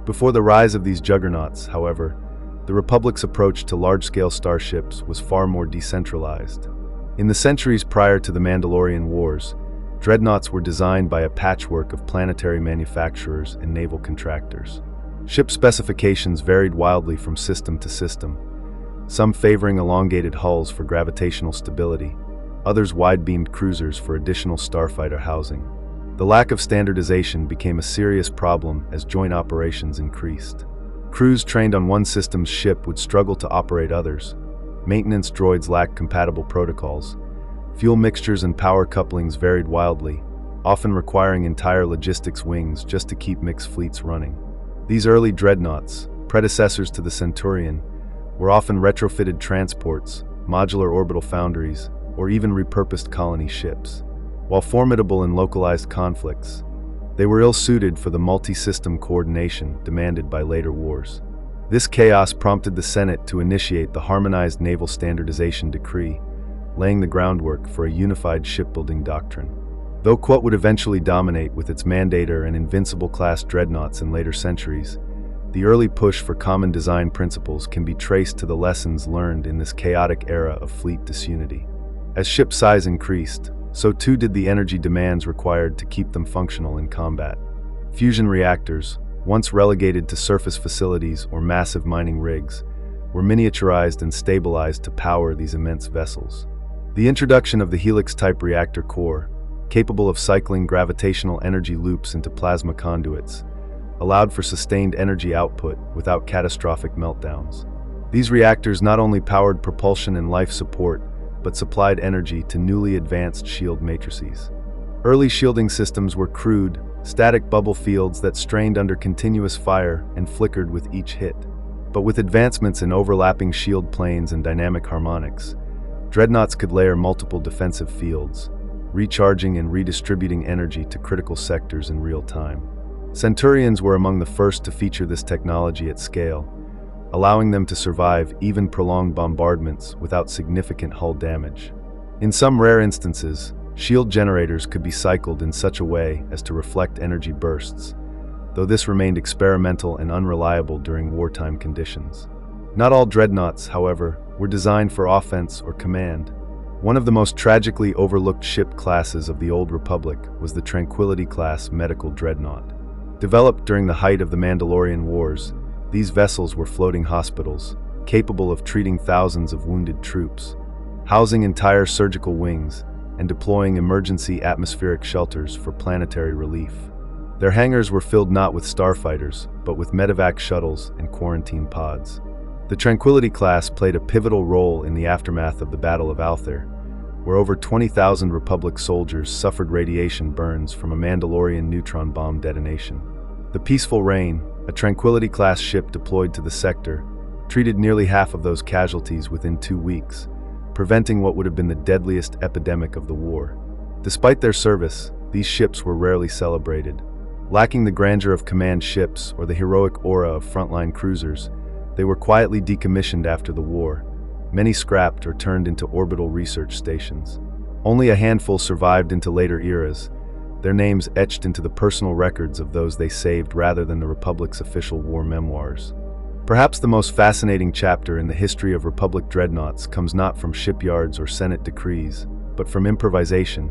Before the rise of these juggernauts, however, the Republic's approach to large-scale starships was far more decentralized. In the centuries prior to the Mandalorian Wars, Dreadnoughts were designed by a patchwork of planetary manufacturers and naval contractors. Ship specifications varied wildly from system to system, some favoring elongated hulls for gravitational stability, others wide-beamed cruisers for additional starfighter housing. The lack of standardization became a serious problem as joint operations increased. Crews trained on one system's ship would struggle to operate others. Maintenance droids lacked compatible protocols. Fuel mixtures and power couplings varied wildly, often requiring entire logistics wings just to keep mixed fleets running. These early dreadnoughts, predecessors to the Centurion, were often retrofitted transports, modular orbital foundries, or even repurposed colony ships. While formidable in localized conflicts, they were ill-suited for the multi-system coordination demanded by later wars. This chaos prompted the Senate to initiate the Harmonized Naval Standardization Decree, laying the groundwork for a unified shipbuilding doctrine. Though Quat would eventually dominate with its Mandator and Invincible-class dreadnoughts in later centuries, the early push for common design principles can be traced to the lessons learned in this chaotic era of fleet disunity. As ship size increased, so too did the energy demands required to keep them functional in combat. Fusion reactors, once relegated to surface facilities or massive mining rigs, were miniaturized and stabilized to power these immense vessels. The introduction of the Helix-type reactor core, capable of cycling gravitational energy loops into plasma conduits, allowed for sustained energy output without catastrophic meltdowns. These reactors not only powered propulsion and life support, but supplied energy to newly advanced shield matrices. Early shielding systems were crude, static bubble fields that strained under continuous fire and flickered with each hit. But with advancements in overlapping shield planes and dynamic harmonics, dreadnoughts could layer multiple defensive fields, recharging and redistributing energy to critical sectors in real time. Centurions were among the first to feature this technology at scale, allowing them to survive even prolonged bombardments without significant hull damage. In some rare instances, shield generators could be cycled in such a way as to reflect energy bursts, though this remained experimental and unreliable during wartime conditions. Not all dreadnoughts, however, were designed for offense or command. One of the most tragically overlooked ship classes of the Old Republic was the Tranquility-class medical dreadnought. Developed during the height of the Mandalorian Wars, these vessels were floating hospitals, capable of treating thousands of wounded troops, housing entire surgical wings, and deploying emergency atmospheric shelters for planetary relief. Their hangars were filled not with starfighters, but with medevac shuttles and quarantine pods. The Tranquility class played a pivotal role in the aftermath of the Battle of Althair, where over 20,000 Republic soldiers suffered radiation burns from a Mandalorian neutron bomb detonation. The Peaceful Reign, a Tranquility-class ship deployed to the sector, treated nearly half of those casualties within 2 weeks, preventing what would have been the deadliest epidemic of the war. Despite their service, these ships were rarely celebrated. Lacking the grandeur of command ships or the heroic aura of frontline cruisers, they were quietly decommissioned after the war, many scrapped or turned into orbital research stations. Only a handful survived into later eras, their names etched into the personal records of those they saved rather than the Republic's official war memoirs. Perhaps the most fascinating chapter in the history of Republic dreadnoughts comes not from shipyards or Senate decrees, but from improvisation,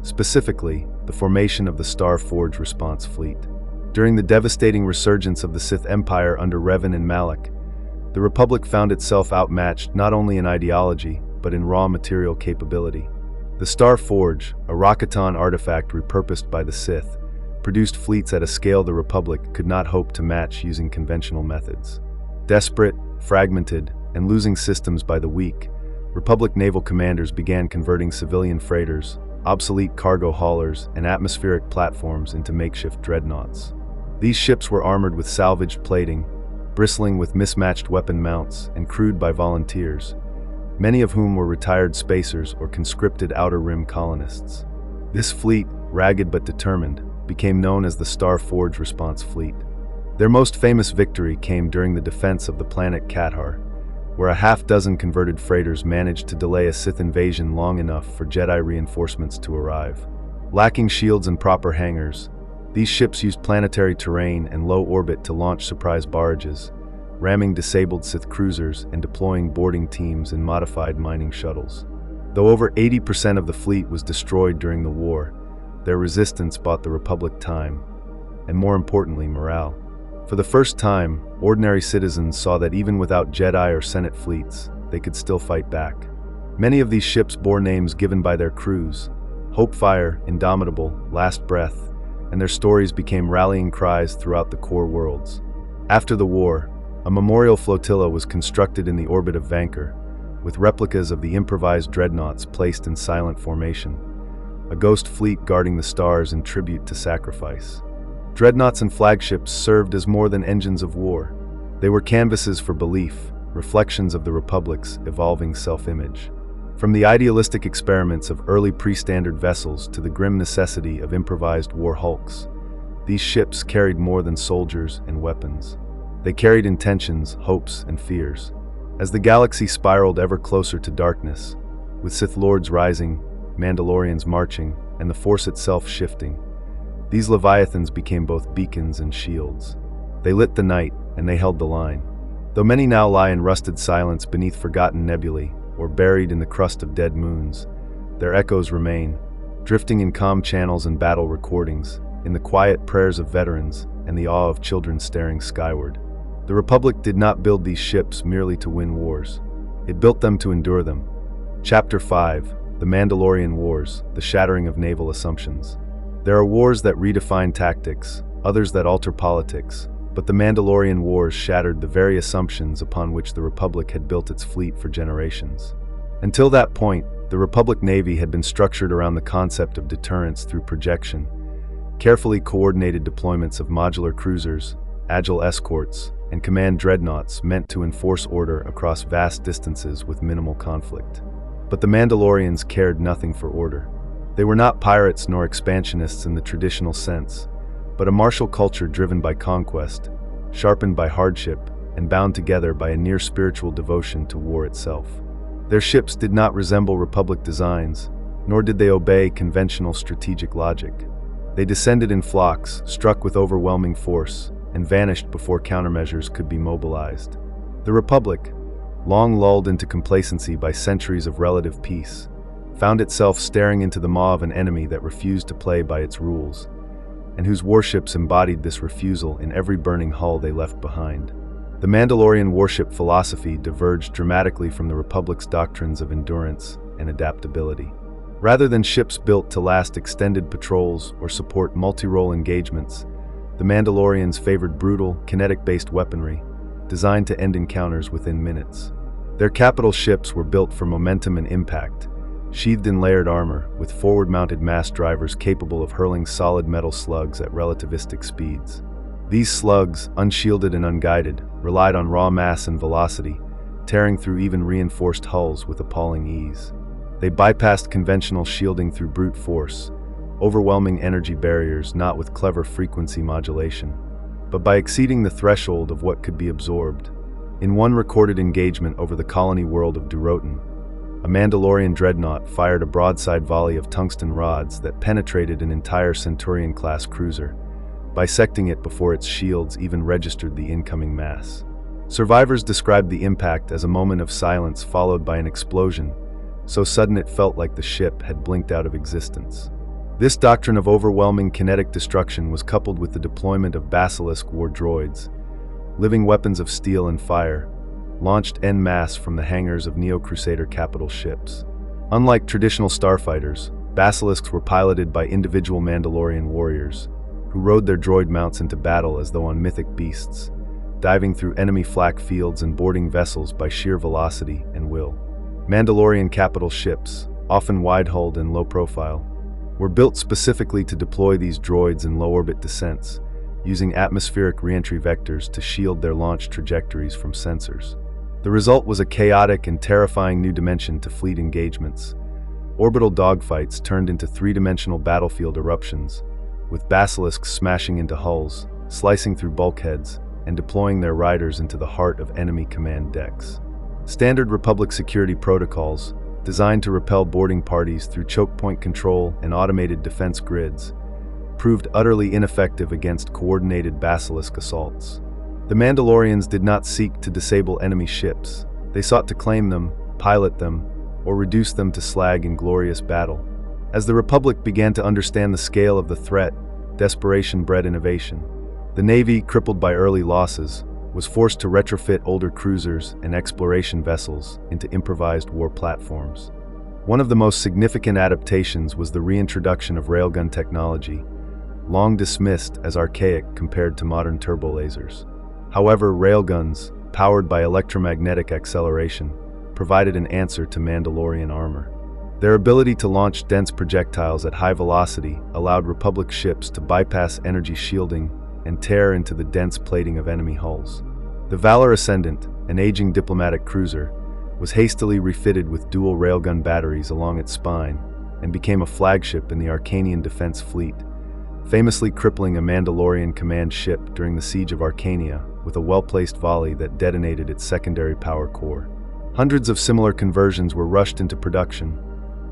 specifically the formation of the Star Forge Response Fleet. During the devastating resurgence of the Sith Empire under Revan and Malak, the Republic found itself outmatched not only in ideology, but in raw material capability. The Star Forge, a Rockaton artifact repurposed by the Sith, produced fleets at a scale the Republic could not hope to match using conventional methods. Desperate, fragmented, and losing systems by the week, Republic naval commanders began converting civilian freighters, obsolete cargo haulers, and atmospheric platforms into makeshift dreadnoughts. These ships were armored with salvaged plating, bristling with mismatched weapon mounts, and crewed by volunteers, many of whom were retired spacers or conscripted Outer Rim colonists. This fleet, ragged but determined, became known as the Star Forge Response Fleet. Their most famous victory came during the defense of the planet Kathar, where a half-dozen converted freighters managed to delay a Sith invasion long enough for Jedi reinforcements to arrive. Lacking shields and proper hangars, these ships used planetary terrain and low orbit to launch surprise barrages, ramming disabled Sith cruisers and deploying boarding teams in modified mining shuttles. Though over 80% of the fleet was destroyed during the war, their resistance bought the Republic time, and more importantly, morale. For the first time, ordinary citizens saw that even without Jedi or Senate fleets, they could still fight back. Many of these ships bore names given by their crews: Hopefire, Indomitable, Last Breath, and their stories became rallying cries throughout the core worlds. After the war, a memorial flotilla was constructed in the orbit of Vancouver, with replicas of the improvised dreadnoughts placed in silent formation, a ghost fleet guarding the stars in tribute to sacrifice. Dreadnoughts and flagships served as more than engines of war. They were canvases for belief, reflections of the Republic's evolving self-image. From the idealistic experiments of early pre-standard vessels to the grim necessity of improvised war hulks, these ships carried more than soldiers and weapons. They carried intentions, hopes, and fears. As the galaxy spiraled ever closer to darkness, with Sith Lords rising, Mandalorians marching, and the Force itself shifting, these Leviathans became both beacons and shields. They lit the night, and they held the line. Though many now lie in rusted silence beneath forgotten nebulae, or buried in the crust of dead moons, their echoes remain, drifting in calm channels and battle recordings, in the quiet prayers of veterans and the awe of children staring skyward. The Republic did not build these ships merely to win wars. It built them to endure them. Chapter 5: The Mandalorian Wars, the Shattering of Naval Assumptions. There are wars that redefine tactics, others that alter politics, but the Mandalorian Wars shattered the very assumptions upon which the Republic had built its fleet for generations. Until that point, the Republic Navy had been structured around the concept of deterrence through projection, carefully coordinated deployments of modular cruisers, agile escorts, and command dreadnoughts meant to enforce order across vast distances with minimal conflict. But the Mandalorians cared nothing for order. They were not pirates nor expansionists in the traditional sense, but a martial culture driven by conquest, sharpened by hardship, and bound together by a near-spiritual devotion to war itself. Their ships did not resemble Republic designs, nor did they obey conventional strategic logic. They descended in flocks, struck with overwhelming force, and vanished before countermeasures could be mobilized. The Republic, long lulled into complacency by centuries of relative peace, found itself staring into the maw of an enemy that refused to play by its rules, and whose warships embodied this refusal in every burning hull they left behind. The Mandalorian warship philosophy diverged dramatically from the Republic's doctrines of endurance and adaptability. Rather than ships built to last extended patrols or support multi-role engagements, the Mandalorians favored brutal, kinetic-based weaponry, designed to end encounters within minutes. Their capital ships were built for momentum and impact, sheathed in layered armor, with forward-mounted mass drivers capable of hurling solid metal slugs at relativistic speeds. These slugs, unshielded and unguided, relied on raw mass and velocity, tearing through even reinforced hulls with appalling ease. They bypassed conventional shielding through brute force, overwhelming energy barriers not with clever frequency modulation, but by exceeding the threshold of what could be absorbed. In one recorded engagement over the colony world of Durotan, a Mandalorian dreadnought fired a broadside volley of tungsten rods that penetrated an entire Centurion-class cruiser, bisecting it before its shields even registered the incoming mass. Survivors described the impact as a moment of silence followed by an explosion, so sudden it felt like the ship had blinked out of existence. This doctrine of overwhelming kinetic destruction was coupled with the deployment of basilisk war droids, living weapons of steel and fire, launched en masse from the hangars of Neo-Crusader capital ships. Unlike traditional starfighters, basilisks were piloted by individual Mandalorian warriors, who rode their droid mounts into battle as though on mythic beasts, diving through enemy flak fields and boarding vessels by sheer velocity and will. Mandalorian capital ships, often wide-hulled and low-profile, were built specifically to deploy these droids in low-orbit descents, using atmospheric re-entry vectors to shield their launch trajectories from sensors. The result was a chaotic and terrifying new dimension to fleet engagements. Orbital dogfights turned into three-dimensional battlefield eruptions, with basilisks smashing into hulls, slicing through bulkheads, and deploying their riders into the heart of enemy command decks. Standard Republic security protocols, designed to repel boarding parties through choke point control and automated defense grids, proved utterly ineffective against coordinated basilisk assaults. The Mandalorians did not seek to disable enemy ships. They sought to claim them, pilot them, or reduce them to slag in glorious battle. As the Republic began to understand the scale of the threat, desperation bred innovation. The Navy, crippled by early losses, was forced to retrofit older cruisers and exploration vessels into improvised war platforms. One of the most significant adaptations was the reintroduction of railgun technology, long dismissed as archaic compared to modern turbolasers. However, railguns, powered by electromagnetic acceleration, provided an answer to Mandalorian armor. Their ability to launch dense projectiles at high velocity allowed Republic ships to bypass energy shielding and tear into the dense plating of enemy hulls. The Valor Ascendant, an aging diplomatic cruiser, was hastily refitted with dual railgun batteries along its spine and became a flagship in the Arcanian defense fleet, famously crippling a Mandalorian command ship during the siege of Arcania with a well-placed volley that detonated its secondary power core. Hundreds of similar conversions were rushed into production,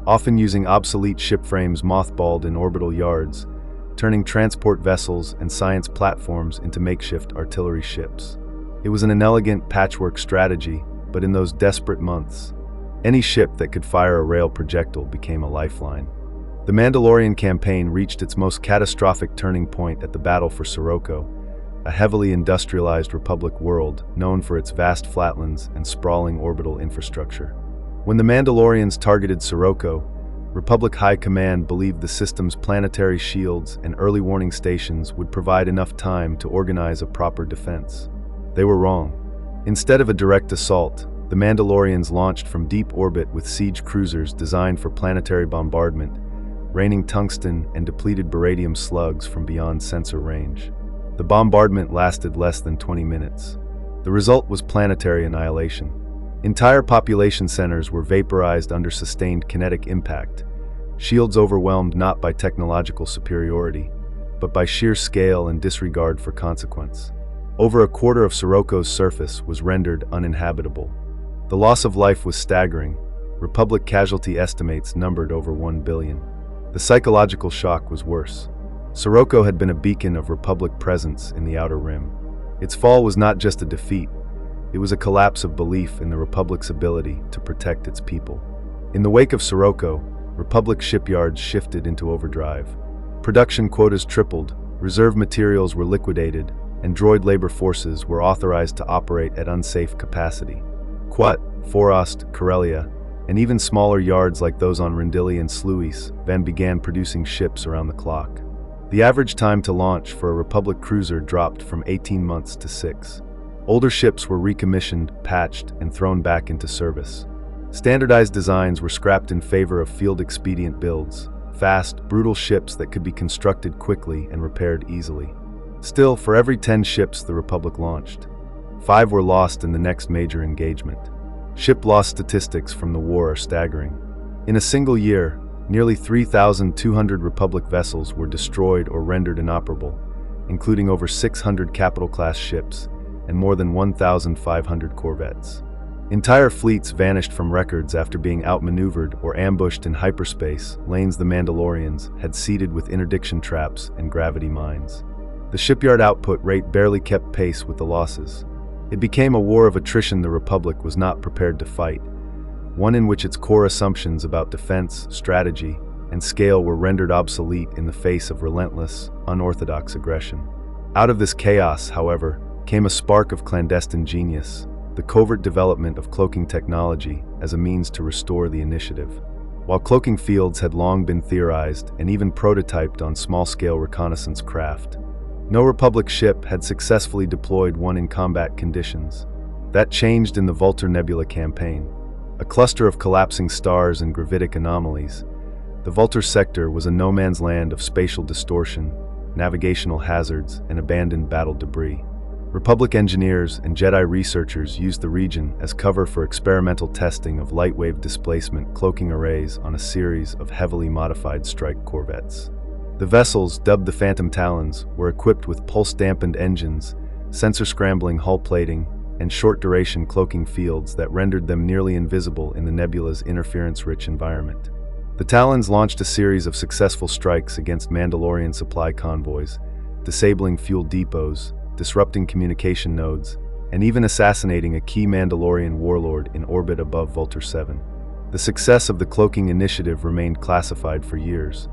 often using obsolete ship frames mothballed in orbital yards, turning transport vessels and science platforms into makeshift artillery ships. It was an inelegant patchwork strategy, but in those desperate months, any ship that could fire a rail projectile became a lifeline. The Mandalorian campaign reached its most catastrophic turning point at the Battle for Sirocco, a heavily industrialized Republic world known for its vast flatlands and sprawling orbital infrastructure. When the Mandalorians targeted Sirocco, Republic High Command believed the system's planetary shields and early warning stations would provide enough time to organize a proper defense. They were wrong. Instead of a direct assault, the Mandalorians launched from deep orbit with siege cruisers designed for planetary bombardment, raining tungsten and depleted beradium slugs from beyond sensor range. The bombardment lasted less than 20 minutes. The result was planetary annihilation. Entire population centers were vaporized under sustained kinetic impact, shields overwhelmed not by technological superiority, but by sheer scale and disregard for consequence. Over a quarter of Sirocco's surface was rendered uninhabitable. The loss of life was staggering. Republic casualty estimates numbered over 1 billion. The psychological shock was worse. Sirocco had been a beacon of Republic presence in the Outer Rim. Its fall was not just a defeat, it was a collapse of belief in the Republic's ability to protect its people. In the wake of Sirocco, Republic shipyards shifted into overdrive. Production quotas tripled, reserve materials were liquidated, and droid labor forces were authorized to operate at unsafe capacity. Quat, Forost, Corellia, and even smaller yards like those on Rendili and Sluis then began producing ships around the clock. The average time to launch for a Republic cruiser dropped from 18 months to 6. Older ships were recommissioned, patched, and thrown back into service. Standardized designs were scrapped in favor of field-expedient builds, fast, brutal ships that could be constructed quickly and repaired easily. Still, for every 10 ships the Republic launched, 5 were lost in the next major engagement. Ship loss statistics from the war are staggering. In a single year, nearly 3,200 Republic vessels were destroyed or rendered inoperable, including over 600 capital-class ships and more than 1,500 corvettes. Entire fleets vanished from records after being outmaneuvered or ambushed in hyperspace, lanes the Mandalorians had seeded with interdiction traps and gravity mines. The shipyard output rate barely kept pace with the losses. It became a war of attrition the Republic was not prepared to fight, one in which its core assumptions about defense, strategy, and scale were rendered obsolete in the face of relentless, unorthodox aggression. Out of this chaos, however, came a spark of clandestine genius, the covert development of cloaking technology as a means to restore the initiative. While cloaking fields had long been theorized and even prototyped on small-scale reconnaissance craft, No Republic ship had successfully deployed one in combat conditions. That changed in the Vulture Nebula campaign. A cluster of collapsing stars and gravitic anomalies, the Vulture sector was a no-man's land of spatial distortion, navigational hazards, and abandoned battle debris. Republic engineers and Jedi researchers used the region as cover for experimental testing of light-wave displacement cloaking arrays on a series of heavily modified strike corvettes. The vessels, dubbed the Phantom Talons, were equipped with pulse-dampened engines, sensor-scrambling hull plating, and short-duration cloaking fields that rendered them nearly invisible in the nebula's interference-rich environment. The Talons launched a series of successful strikes against Mandalorian supply convoys, disabling fuel depots, disrupting communication nodes, and even assassinating a key Mandalorian warlord in orbit above Vulture 7. The success of the cloaking initiative remained classified for years,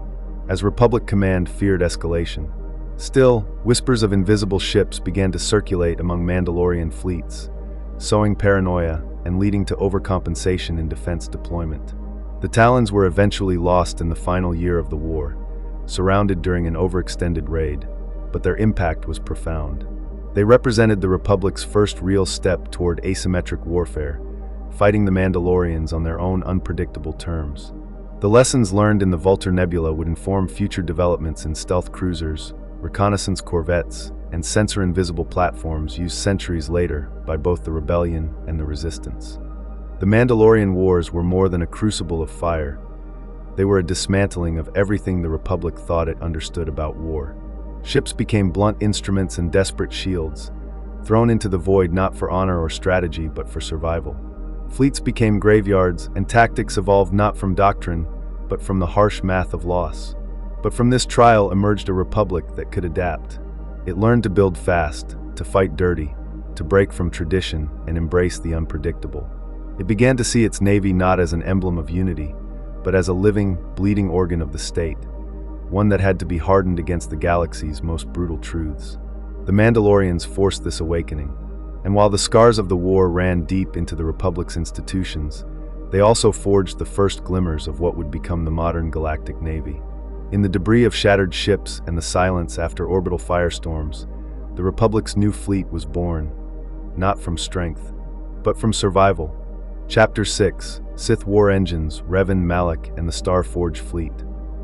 as Republic Command feared escalation. Still, whispers of invisible ships began to circulate among Mandalorian fleets, sowing paranoia and leading to overcompensation in defense deployment. The Talons were eventually lost in the final year of the war, surrounded during an overextended raid, but their impact was profound. They represented the Republic's first real step toward asymmetric warfare, fighting the Mandalorians on their own unpredictable terms. The lessons learned in the Vulture Nebula would inform future developments in stealth cruisers, reconnaissance corvettes, and sensor-invisible platforms used centuries later by both the Rebellion and the Resistance. The Mandalorian Wars were more than a crucible of fire. They were a dismantling of everything the Republic thought it understood about war. Ships became blunt instruments and desperate shields, thrown into the void not for honor or strategy but for survival. Fleets became graveyards, and tactics evolved not from doctrine, but from the harsh math of loss. But from this trial emerged a Republic that could adapt. It learned to build fast, to fight dirty, to break from tradition and embrace the unpredictable. It began to see its Navy not as an emblem of unity, but as a living, bleeding organ of the state, one that had to be hardened against the galaxy's most brutal truths. The Mandalorians forced this awakening, and while the scars of the war ran deep into the Republic's institutions, they also forged the first glimmers of what would become the modern Galactic Navy. In the debris of shattered ships and the silence after orbital firestorms, the Republic's new fleet was born, not from strength, but from survival. Chapter 6: Sith War Engines, Revan, Malak, and the Starforged Fleet.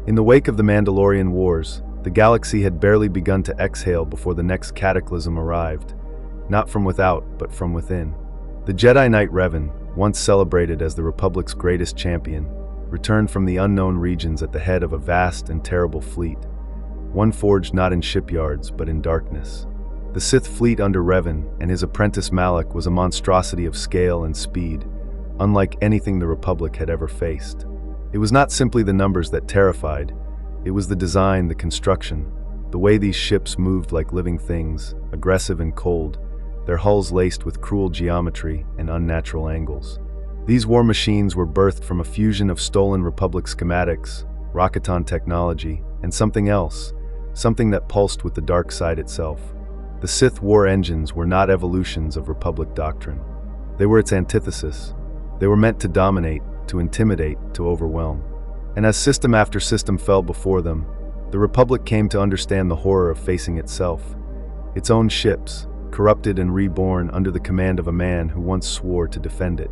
In the wake of the Mandalorian Wars, the galaxy had barely begun to exhale before the next cataclysm arrived, not from without, but from within. The Jedi Knight Revan, once celebrated as the Republic's greatest champion, returned from the unknown regions at the head of a vast and terrible fleet, one forged not in shipyards but in darkness. The Sith fleet under Revan and his apprentice Malak was a monstrosity of scale and speed, unlike anything the Republic had ever faced. It was not simply the numbers that terrified, it was the design, the construction, the way these ships moved like living things, aggressive and cold, their hulls laced with cruel geometry and unnatural angles. These war machines were birthed from a fusion of stolen Republic schematics, Rocketon technology, and something else, something that pulsed with the dark side itself. The Sith war engines were not evolutions of Republic doctrine. They were its antithesis. They were meant to dominate, to intimidate, to overwhelm. And as system after system fell before them, the Republic came to understand the horror of facing itself. Its own ships, corrupted and reborn under the command of a man who once swore to defend it.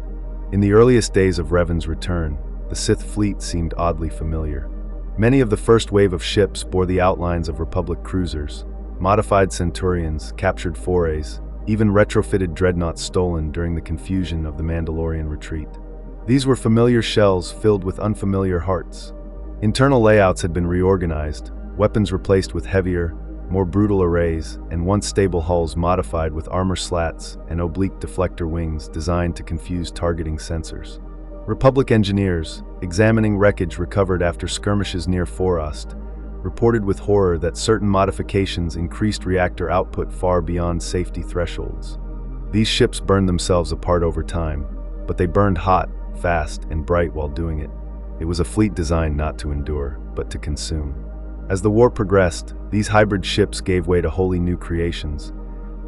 In the earliest days of Revan's return, the Sith fleet seemed oddly familiar. Many of the first wave of ships bore the outlines of Republic cruisers, modified Centurions, captured forays, even retrofitted Dreadnoughts stolen during the confusion of the Mandalorian retreat. These were familiar shells filled with unfamiliar hearts. Internal layouts had been reorganized, weapons replaced with heavier, more brutal arrays, and once stable hulls modified with armor slats and oblique deflector wings designed to confuse targeting sensors. Republic engineers, examining wreckage recovered after skirmishes near Forost, reported with horror that certain modifications increased reactor output far beyond safety thresholds. These ships burned themselves apart over time, but they burned hot, fast, and bright while doing it. It was a fleet designed not to endure, but to consume. As the war progressed, these hybrid ships gave way to wholly new creations.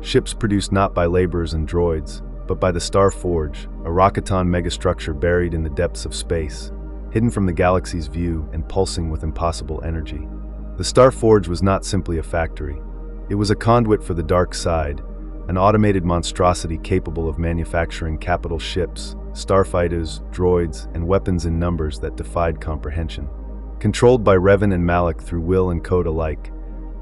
Ships produced not by laborers and droids, but by the Star Forge, a Rocketon megastructure buried in the depths of space, hidden from the galaxy's view and pulsing with impossible energy. The Star Forge was not simply a factory. It was a conduit for the dark side, an automated monstrosity capable of manufacturing capital ships, starfighters, droids, and weapons in numbers that defied comprehension. Controlled by Revan and Malak through will and code alike,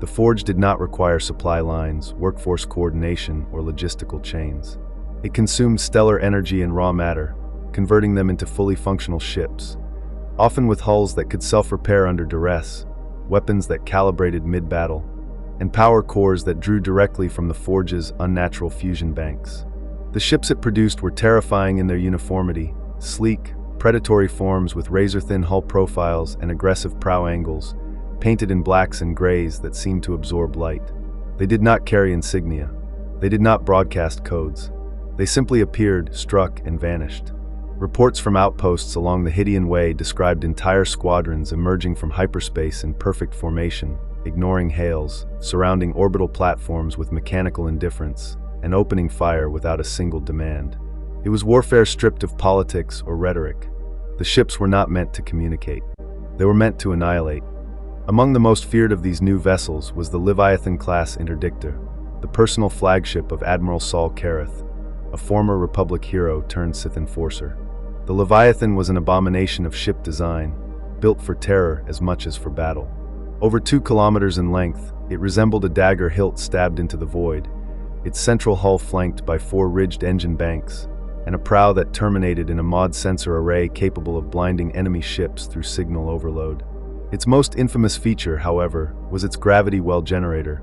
the Forge did not require supply lines, workforce coordination, or logistical chains. It consumed stellar energy and raw matter, converting them into fully functional ships, often with hulls that could self-repair under duress, weapons that calibrated mid-battle, and power cores that drew directly from the Forge's unnatural fusion banks. The ships it produced were terrifying in their uniformity, sleek, predatory forms with razor-thin hull profiles and aggressive prow angles, painted in blacks and grays that seemed to absorb light. They did not carry insignia. They did not broadcast codes. They simply appeared, struck, and vanished. Reports from outposts along the Hydian Way described entire squadrons emerging from hyperspace in perfect formation, ignoring hails, surrounding orbital platforms with mechanical indifference, and opening fire without a single demand. It was warfare stripped of politics or rhetoric. The ships were not meant to communicate. They were meant to annihilate. Among the most feared of these new vessels was the Leviathan-class interdictor, the personal flagship of Admiral Saul Kareth, a former Republic hero turned Sith enforcer. The Leviathan was an abomination of ship design, built for terror as much as for battle. Over 2 kilometers in length, it resembled a dagger hilt stabbed into the void, its central hull flanked by 4 ridged engine banks, and a prow that terminated in a mod sensor array capable of blinding enemy ships through signal overload. Its most infamous feature, however, was its gravity well generator,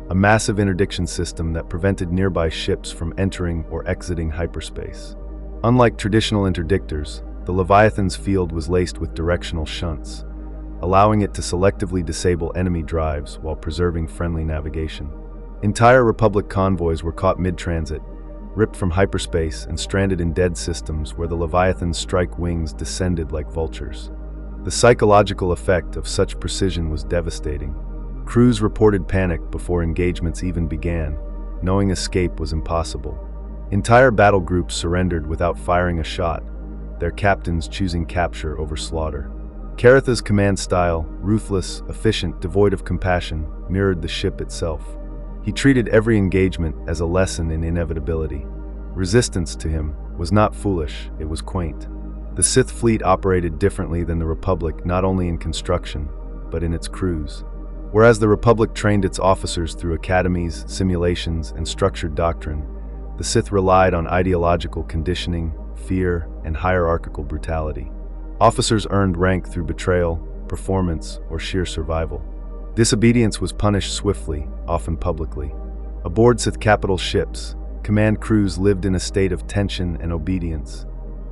a massive interdiction system that prevented nearby ships from entering or exiting hyperspace. Unlike traditional interdictors, the Leviathan's field was laced with directional shunts, allowing it to selectively disable enemy drives while preserving friendly navigation. Entire Republic convoys were caught mid-transit, ripped from hyperspace and stranded in dead systems where the Leviathan's strike wings descended like vultures. The psychological effect of such precision was devastating. Crews reported panic before engagements even began, knowing escape was impossible. Entire battle groups surrendered without firing a shot, their captains choosing capture over slaughter. Kareth's command style, ruthless, efficient, devoid of compassion, mirrored the ship itself. He treated every engagement as a lesson in inevitability. Resistance to him was not foolish, it was quaint. The Sith fleet operated differently than the Republic not only in construction, but in its crews. Whereas the Republic trained its officers through academies, simulations, and structured doctrine, the Sith relied on ideological conditioning, fear, and hierarchical brutality. Officers earned rank through betrayal, performance, or sheer survival. Disobedience was punished swiftly, often publicly. Aboard Sith capital ships, command crews lived in a state of tension and obedience,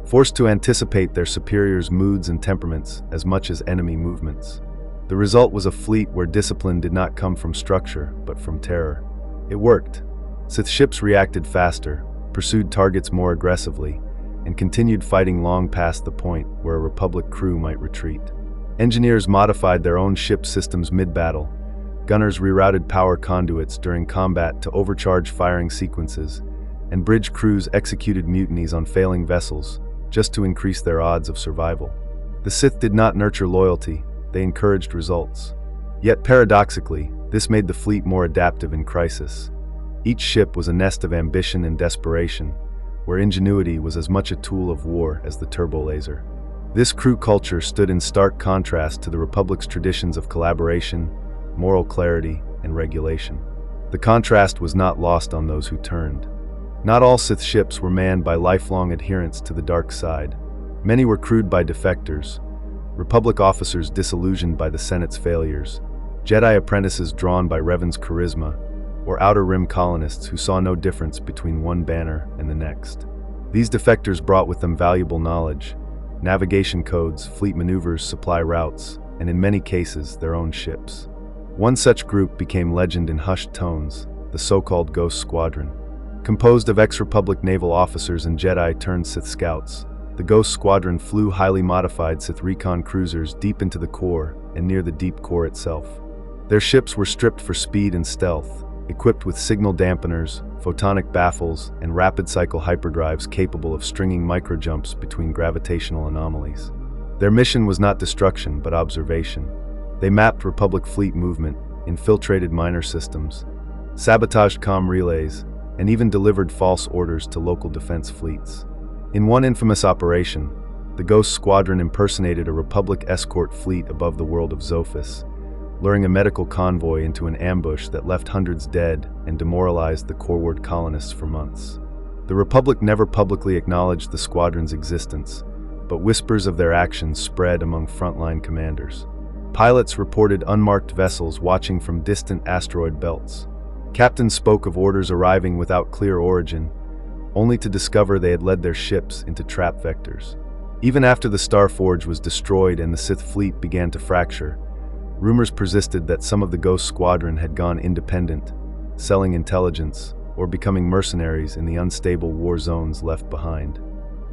forced to anticipate their superiors' moods and temperaments as much as enemy movements. The result was a fleet where discipline did not come from structure, but from terror. It worked. Sith ships reacted faster, pursued targets more aggressively, and continued fighting long past the point where a Republic crew might retreat. Engineers modified their own ship systems mid-battle. Gunners rerouted power conduits during combat to overcharge firing sequences, and bridge crews executed mutinies on failing vessels just to increase their odds of survival. The Sith did not nurture loyalty, they encouraged results. Yet paradoxically, this made the fleet more adaptive in crisis. Each ship was a nest of ambition and desperation, where ingenuity was as much a tool of war as the turbo laser. This crew culture stood in stark contrast to the Republic's traditions of collaboration, moral clarity, and regulation. The contrast was not lost on those who turned. Not all Sith ships were manned by lifelong adherents to the dark side. Many were crewed by defectors, Republic officers disillusioned by the Senate's failures, Jedi apprentices drawn by Revan's charisma, or Outer Rim colonists who saw no difference between one banner and the next. These defectors brought with them valuable knowledge, navigation codes, fleet maneuvers, supply routes, and in many cases, their own ships. One such group became legend in hushed tones, the so-called Ghost Squadron. Composed of ex-Republic naval officers and Jedi turned Sith scouts, the Ghost Squadron flew highly modified Sith recon cruisers deep into the core and near the deep core itself. Their ships were stripped for speed and stealth, equipped with signal dampeners, photonic baffles, and rapid-cycle hyperdrives capable of stringing microjumps between gravitational anomalies. Their mission was not destruction, but observation. They mapped Republic fleet movement, infiltrated minor systems, sabotaged comm relays, and even delivered false orders to local defense fleets. In one infamous operation, the Ghost Squadron impersonated a Republic escort fleet above the world of Zophis, luring a medical convoy into an ambush that left hundreds dead and demoralized the Corward colonists for months. The Republic never publicly acknowledged the squadron's existence, but whispers of their actions spread among frontline commanders. Pilots reported unmarked vessels watching from distant asteroid belts. Captains spoke of orders arriving without clear origin, only to discover they had led their ships into trap vectors. Even after the Star Forge was destroyed and the Sith fleet began to fracture, rumors persisted that some of the Ghost Squadron had gone independent, selling intelligence or becoming mercenaries in the unstable war zones left behind.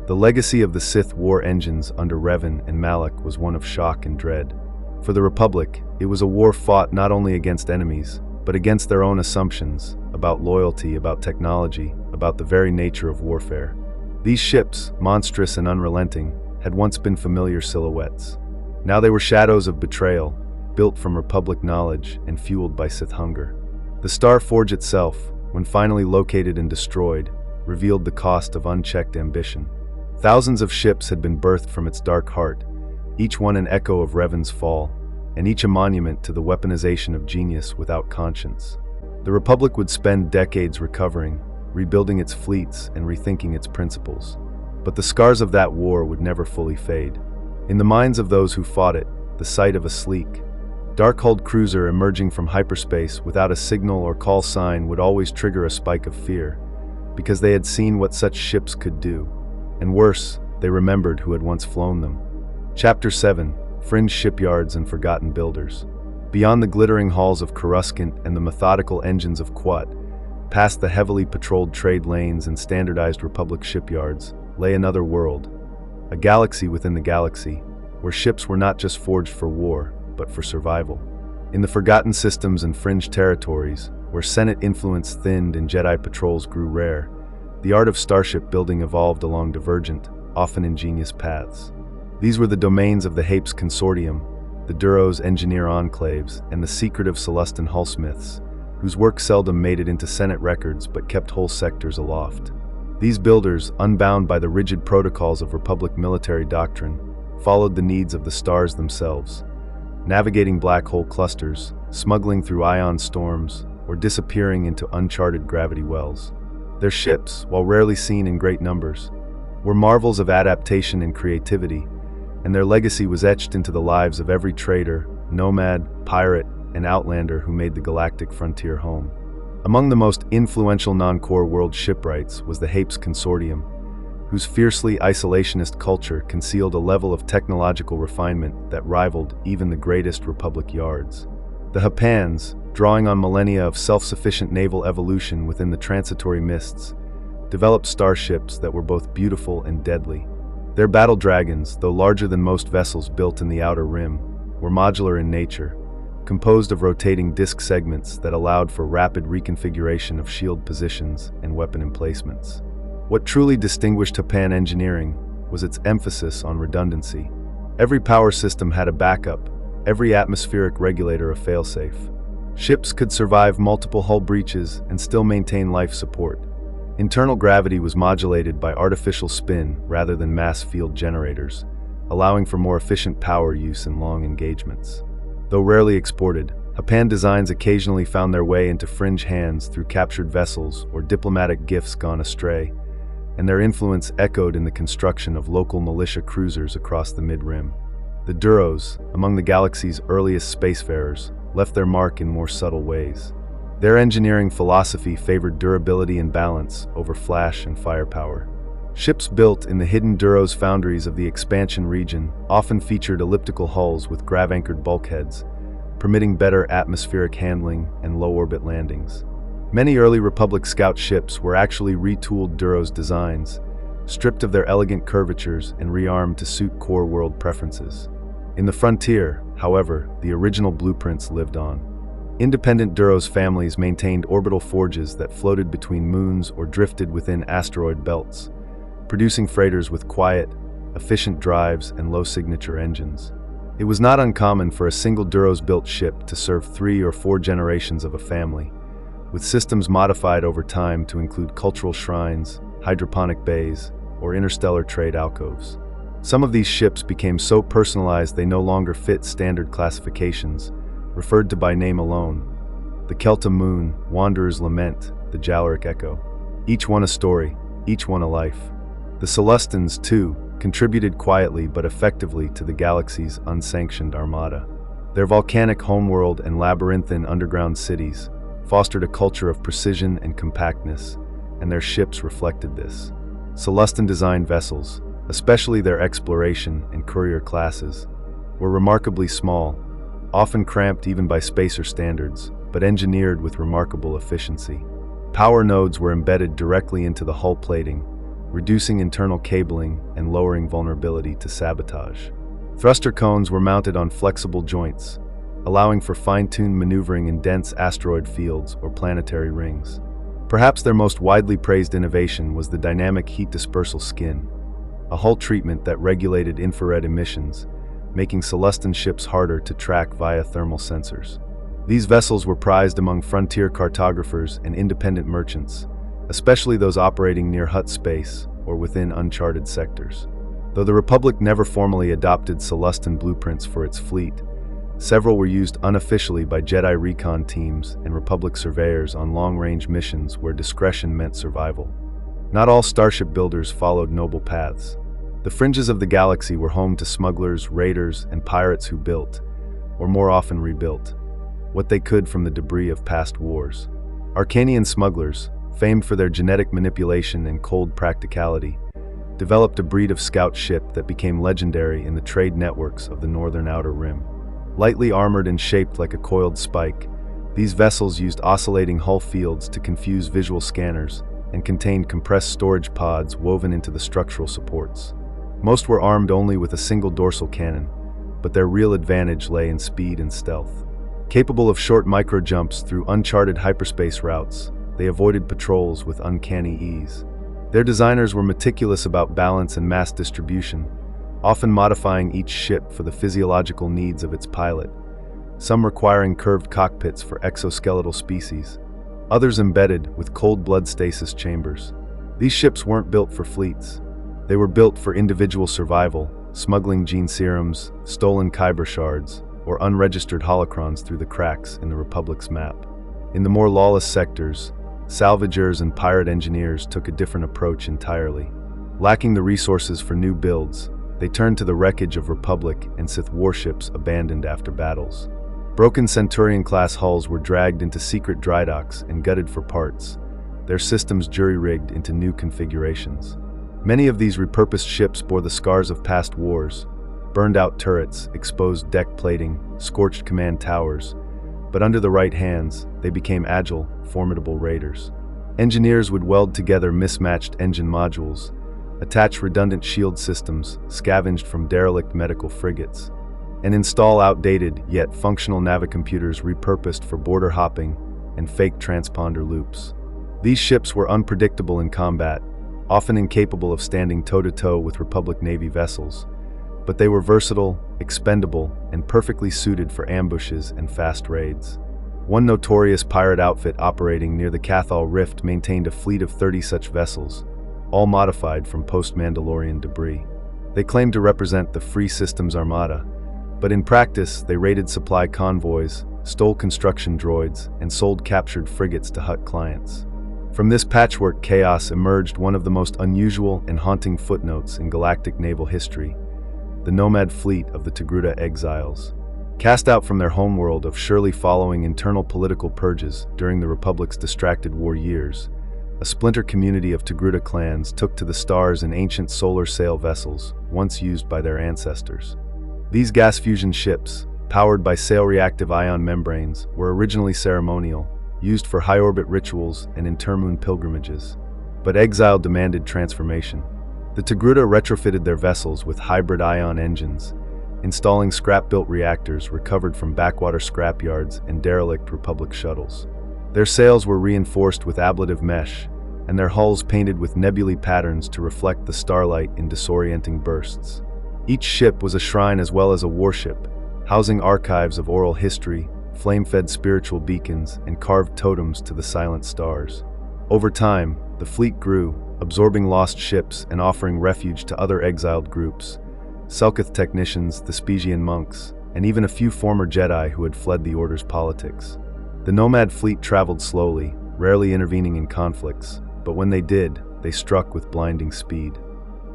The legacy of the Sith war engines under Revan and Malak was one of shock and dread. For the Republic, it was a war fought not only against enemies, but against their own assumptions about loyalty, about technology, about the very nature of warfare. These ships, monstrous and unrelenting, had once been familiar silhouettes. Now they were shadows of betrayal, built from Republic knowledge and fueled by Sith hunger. The Star Forge itself, when finally located and destroyed, revealed the cost of unchecked ambition. Thousands of ships had been birthed from its dark heart, each one an echo of Revan's fall, and each a monument to the weaponization of genius without conscience. The Republic would spend decades recovering, rebuilding its fleets and rethinking its principles. But the scars of that war would never fully fade. In the minds of those who fought it, the sight of a sleek, dark-hulled cruiser emerging from hyperspace without a signal or call sign would always trigger a spike of fear, because they had seen what such ships could do. And worse, they remembered who had once flown them. Chapter 7: Fringe Shipyards and Forgotten Builders. Beyond the glittering halls of Coruscant and the methodical engines of Quat, past the heavily patrolled trade lanes and standardized Republic shipyards, lay another world, a galaxy within the galaxy, where ships were not just forged for war, but for survival. In the forgotten systems and fringe territories, where Senate influence thinned and Jedi patrols grew rare, the art of starship building evolved along divergent, often ingenious paths. These were the domains of the Hapes Consortium, the Duros engineer enclaves, and the secretive Celestin hullsmiths, whose work seldom made it into Senate records but kept whole sectors aloft. These builders, unbound by the rigid protocols of Republic military doctrine, followed the needs of the stars themselves, navigating black hole clusters, smuggling through ion storms, or disappearing into uncharted gravity wells. Their ships, while rarely seen in great numbers, were marvels of adaptation and creativity, and their legacy was etched into the lives of every trader, nomad, pirate, and outlander who made the galactic frontier home. Among the most influential non-core world shipwrights was the Hapes Consortium, whose fiercely isolationist culture concealed a level of technological refinement that rivaled even the greatest Republic yards. The Hapans, drawing on millennia of self-sufficient naval evolution within the transitory mists, developed starships that were both beautiful and deadly. Their battle dragons, though larger than most vessels built in the Outer Rim, were modular in nature, composed of rotating disc segments that allowed for rapid reconfiguration of shield positions and weapon emplacements. What truly distinguished Hapan engineering was its emphasis on redundancy. Every power system had a backup, every atmospheric regulator a failsafe. Ships could survive multiple hull breaches and still maintain life support. Internal gravity was modulated by artificial spin rather than mass field generators, allowing for more efficient power use in long engagements. Though rarely exported, Hapan designs occasionally found their way into fringe hands through captured vessels or diplomatic gifts gone astray, and their influence echoed in the construction of local militia cruisers across the mid-rim. The Duros, among the galaxy's earliest spacefarers, left their mark in more subtle ways. Their engineering philosophy favored durability and balance over flash and firepower. Ships built in the hidden Duros foundries of the expansion region often featured elliptical hulls with grav-anchored bulkheads, permitting better atmospheric handling and low-orbit landings. Many early Republic scout ships were actually retooled Duros designs, stripped of their elegant curvatures and rearmed to suit core world preferences. In the frontier, however, the original blueprints lived on. Independent Duros families maintained orbital forges that floated between moons or drifted within asteroid belts, producing freighters with quiet, efficient drives and low-signature engines. It was not uncommon for a single Duros-built ship to serve 3 or 4 generations of a family, with systems modified over time to include cultural shrines, hydroponic bays, or interstellar trade alcoves. Some of these ships became so personalized they no longer fit standard classifications, referred to by name alone. The Kelta Moon, Wanderer's Lament, the Jalaric Echo. Each one a story, each one a life. The Celestans, too, contributed quietly but effectively to the galaxy's unsanctioned armada. Their volcanic homeworld and labyrinthine underground cities fostered a culture of precision and compactness, and their ships reflected this. Celestan-designed vessels, especially their exploration and courier classes, were remarkably small, often cramped even by spacer standards, but engineered with remarkable efficiency. Power nodes were embedded directly into the hull plating, reducing internal cabling and lowering vulnerability to sabotage. Thruster cones were mounted on flexible joints, allowing for fine-tuned maneuvering in dense asteroid fields or planetary rings. Perhaps their most widely praised innovation was the dynamic heat dispersal skin, a hull treatment that regulated infrared emissions, making Celestan ships harder to track via thermal sensors. These vessels were prized among frontier cartographers and independent merchants, especially those operating near Hutt space or within uncharted sectors. Though the Republic never formally adopted Celestan blueprints for its fleet, several were used unofficially by Jedi recon teams and Republic surveyors on long-range missions where discretion meant survival. Not all starship builders followed noble paths. The fringes of the galaxy were home to smugglers, raiders, and pirates who built, or more often rebuilt, what they could from the debris of past wars. Arcanian smugglers, famed for their genetic manipulation and cold practicality, developed a breed of scout ship that became legendary in the trade networks of the northern outer rim. Lightly armored and shaped like a coiled spike, these vessels used oscillating hull fields to confuse visual scanners and contained compressed storage pods woven into the structural supports. Most were armed only with a single dorsal cannon, but their real advantage lay in speed and stealth. Capable of short micro-jumps through uncharted hyperspace routes, they avoided patrols with uncanny ease. Their designers were meticulous about balance and mass distribution, often modifying each ship for the physiological needs of its pilot, some requiring curved cockpits for exoskeletal species, others embedded with cold blood stasis chambers. These ships weren't built for fleets. They were built for individual survival, smuggling gene serums, stolen kyber shards, or unregistered holocrons through the cracks in the Republic's map. In the more lawless sectors, salvagers and pirate engineers took a different approach entirely. Lacking the resources for new builds, they turned to the wreckage of Republic and Sith warships abandoned after battles. Broken Centurion-class hulls were dragged into secret dry docks and gutted for parts, their systems jury-rigged into new configurations. Many of these repurposed ships bore the scars of past wars: burned-out turrets, exposed deck plating, scorched command towers, but under the right hands, they became agile, formidable raiders. Engineers would weld together mismatched engine modules, attach redundant shield systems scavenged from derelict medical frigates, and install outdated yet functional navicomputers repurposed for border hopping and fake transponder loops. These ships were unpredictable in combat, often incapable of standing toe-to-toe with Republic Navy vessels, but they were versatile, expendable, and perfectly suited for ambushes and fast raids. One notorious pirate outfit operating near the Cathal Rift maintained a fleet of 30 such vessels, all modified from post-Mandalorian debris. They claimed to represent the Free Systems Armada, but in practice they raided supply convoys, stole construction droids, and sold captured frigates to Hutt clients. From this patchwork chaos emerged one of the most unusual and haunting footnotes in galactic naval history: the nomad fleet of the Togruta exiles. Cast out from their homeworld of surely following internal political purges during the Republic's distracted war years, a splinter community of Togruta clans took to the stars in ancient solar sail vessels once used by their ancestors. These gas fusion ships, powered by sail-reactive ion membranes, were originally ceremonial, used for high-orbit rituals and intermoon pilgrimages. But exile demanded transformation. The Togruta retrofitted their vessels with hybrid ion engines, installing scrap-built reactors recovered from backwater scrapyards and derelict Republic shuttles. Their sails were reinforced with ablative mesh, and their hulls painted with nebulae patterns to reflect the starlight in disorienting bursts. Each ship was a shrine as well as a warship, housing archives of oral history, flame-fed spiritual beacons, and carved totems to the silent stars. Over time, the fleet grew, absorbing lost ships and offering refuge to other exiled groups, Selkith technicians, the Thespesian monks, and even a few former Jedi who had fled the Order's politics. The nomad fleet traveled slowly, rarely intervening in conflicts, but when they did, they struck with blinding speed.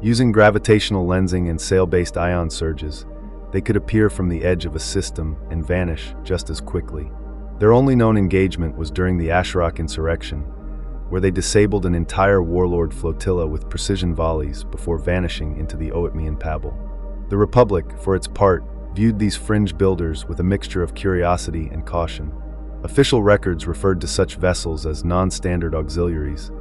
Using gravitational lensing and sail-based ion surges, they could appear from the edge of a system and vanish just as quickly. Their only known engagement was during the Asherok insurrection, where they disabled an entire warlord flotilla with precision volleys before vanishing into the Oatmean Pabble. The Republic, for its part, viewed these fringe builders with a mixture of curiosity and caution. Official records referred to such vessels as non-standard auxiliaries,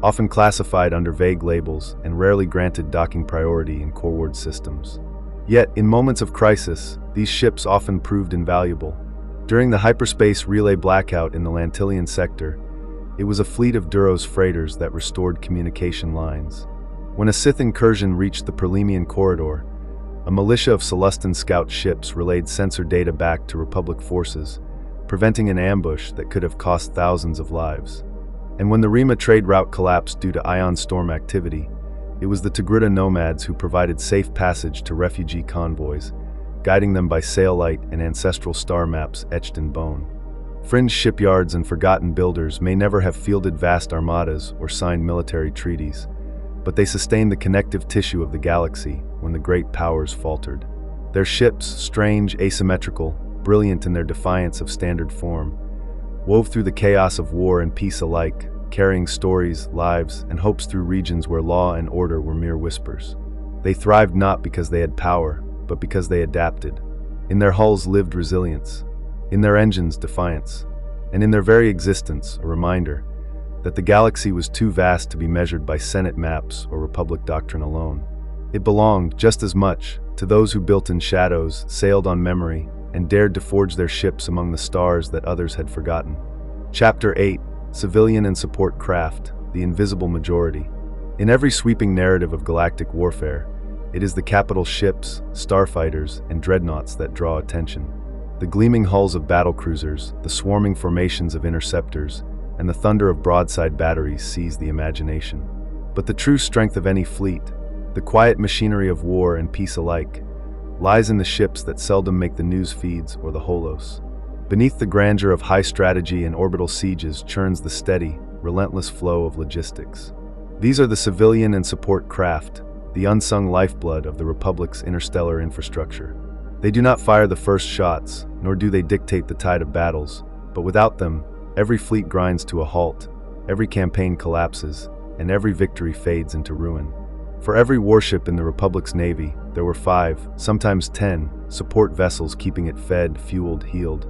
often classified under vague labels and rarely granted docking priority in core-ward systems. Yet, in moments of crisis, these ships often proved invaluable. During the hyperspace relay blackout in the Lantillian sector, it was a fleet of Duros freighters that restored communication lines. When a Sith incursion reached the Perlemian corridor, a militia of Celestan scout ships relayed sensor data back to Republic forces, preventing an ambush that could have cost thousands of lives. And when the Rima trade route collapsed due to ion storm activity, it was the Togruta nomads who provided safe passage to refugee convoys, guiding them by sail light and ancestral star maps etched in bone. Fringe shipyards and forgotten builders may never have fielded vast armadas or signed military treaties, but they sustained the connective tissue of the galaxy when the great powers faltered. Their ships, strange, asymmetrical, brilliant in their defiance of standard form, wove through the chaos of war and peace alike, carrying stories, lives, and hopes through regions where law and order were mere whispers. They thrived not because they had power, but because they adapted. In their hulls lived resilience, in their engines defiance, and in their very existence a reminder that the galaxy was too vast to be measured by Senate maps or Republic doctrine alone. It belonged, just as much, to those who built in shadows, sailed on memory, and dared to forge their ships among the stars that others had forgotten. Chapter 8: Civilian and Support Craft, the Invisible Majority. In every sweeping narrative of galactic warfare, it is the capital ships, starfighters, and dreadnoughts that draw attention. The gleaming hulls of battlecruisers, the swarming formations of interceptors, and the thunder of broadside batteries seize the imagination. But the true strength of any fleet, the quiet machinery of war and peace alike, lies in the ships that seldom make the news feeds or the holos. Beneath the grandeur of high strategy and orbital sieges churns the steady, relentless flow of logistics. These are the civilian and support craft, the unsung lifeblood of the Republic's interstellar infrastructure. They do not fire the first shots, nor do they dictate the tide of battles, but without them, every fleet grinds to a halt, every campaign collapses, and every victory fades into ruin. For every warship in the Republic's navy, there were 5, sometimes 10, support vessels keeping it fed, fueled, healed,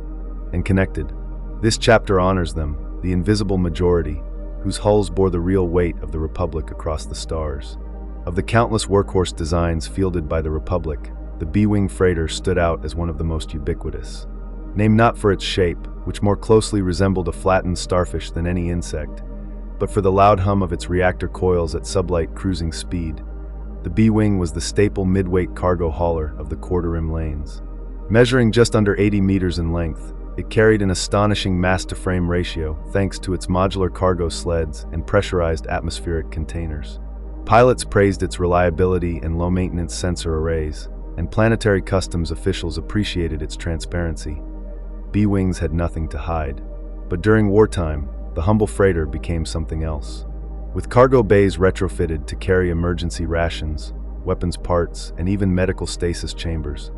and connected. This chapter honors them, the invisible majority, whose hulls bore the real weight of the Republic across the stars. Of the countless workhorse designs fielded by the Republic, the B-Wing freighter stood out as one of the most ubiquitous. Named not for its shape, which more closely resembled a flattened starfish than any insect, but for the loud hum of its reactor coils at sublight cruising speed, the B-Wing was the staple midweight cargo hauler of the quarter-rim lanes. Measuring just under 80 meters in length, it carried an astonishing mass-to-frame ratio thanks to its modular cargo sleds and pressurized atmospheric containers. Pilots praised its reliability and low-maintenance sensor arrays, and planetary customs officials appreciated its transparency. B-Wings had nothing to hide. But during wartime, the humble freighter became something else. With cargo bays retrofitted to carry emergency rations, weapons parts, and even medical stasis chambers,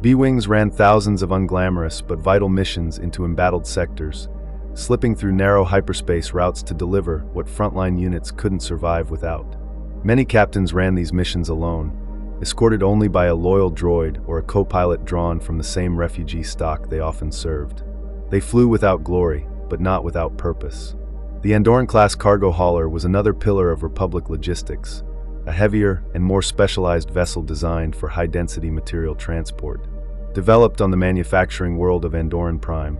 B-Wings ran thousands of unglamorous but vital missions into embattled sectors, slipping through narrow hyperspace routes to deliver what frontline units couldn't survive without. Many captains ran these missions alone, escorted only by a loyal droid or a co-pilot drawn from the same refugee stock they often served. They flew without glory, but not without purpose. The Andoran-class cargo hauler was another pillar of Republic logistics, a heavier and more specialized vessel designed for high-density material transport. Developed on the manufacturing world of Andoran Prime,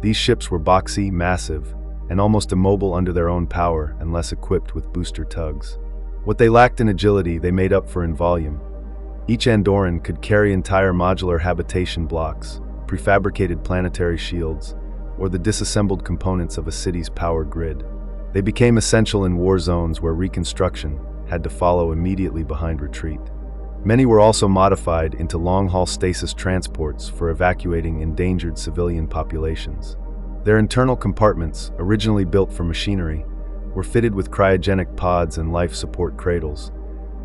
these ships were boxy, massive, and almost immobile under their own power unless equipped with booster tugs. What they lacked in agility, they made up for in volume. Each Andoran could carry entire modular habitation blocks, prefabricated planetary shields, or the disassembled components of a city's power grid. They became essential in war zones where reconstruction had to follow immediately behind retreat. Many were also modified into long-haul stasis transports for evacuating endangered civilian populations. Their internal compartments, originally built for machinery, were fitted with cryogenic pods and life support cradles,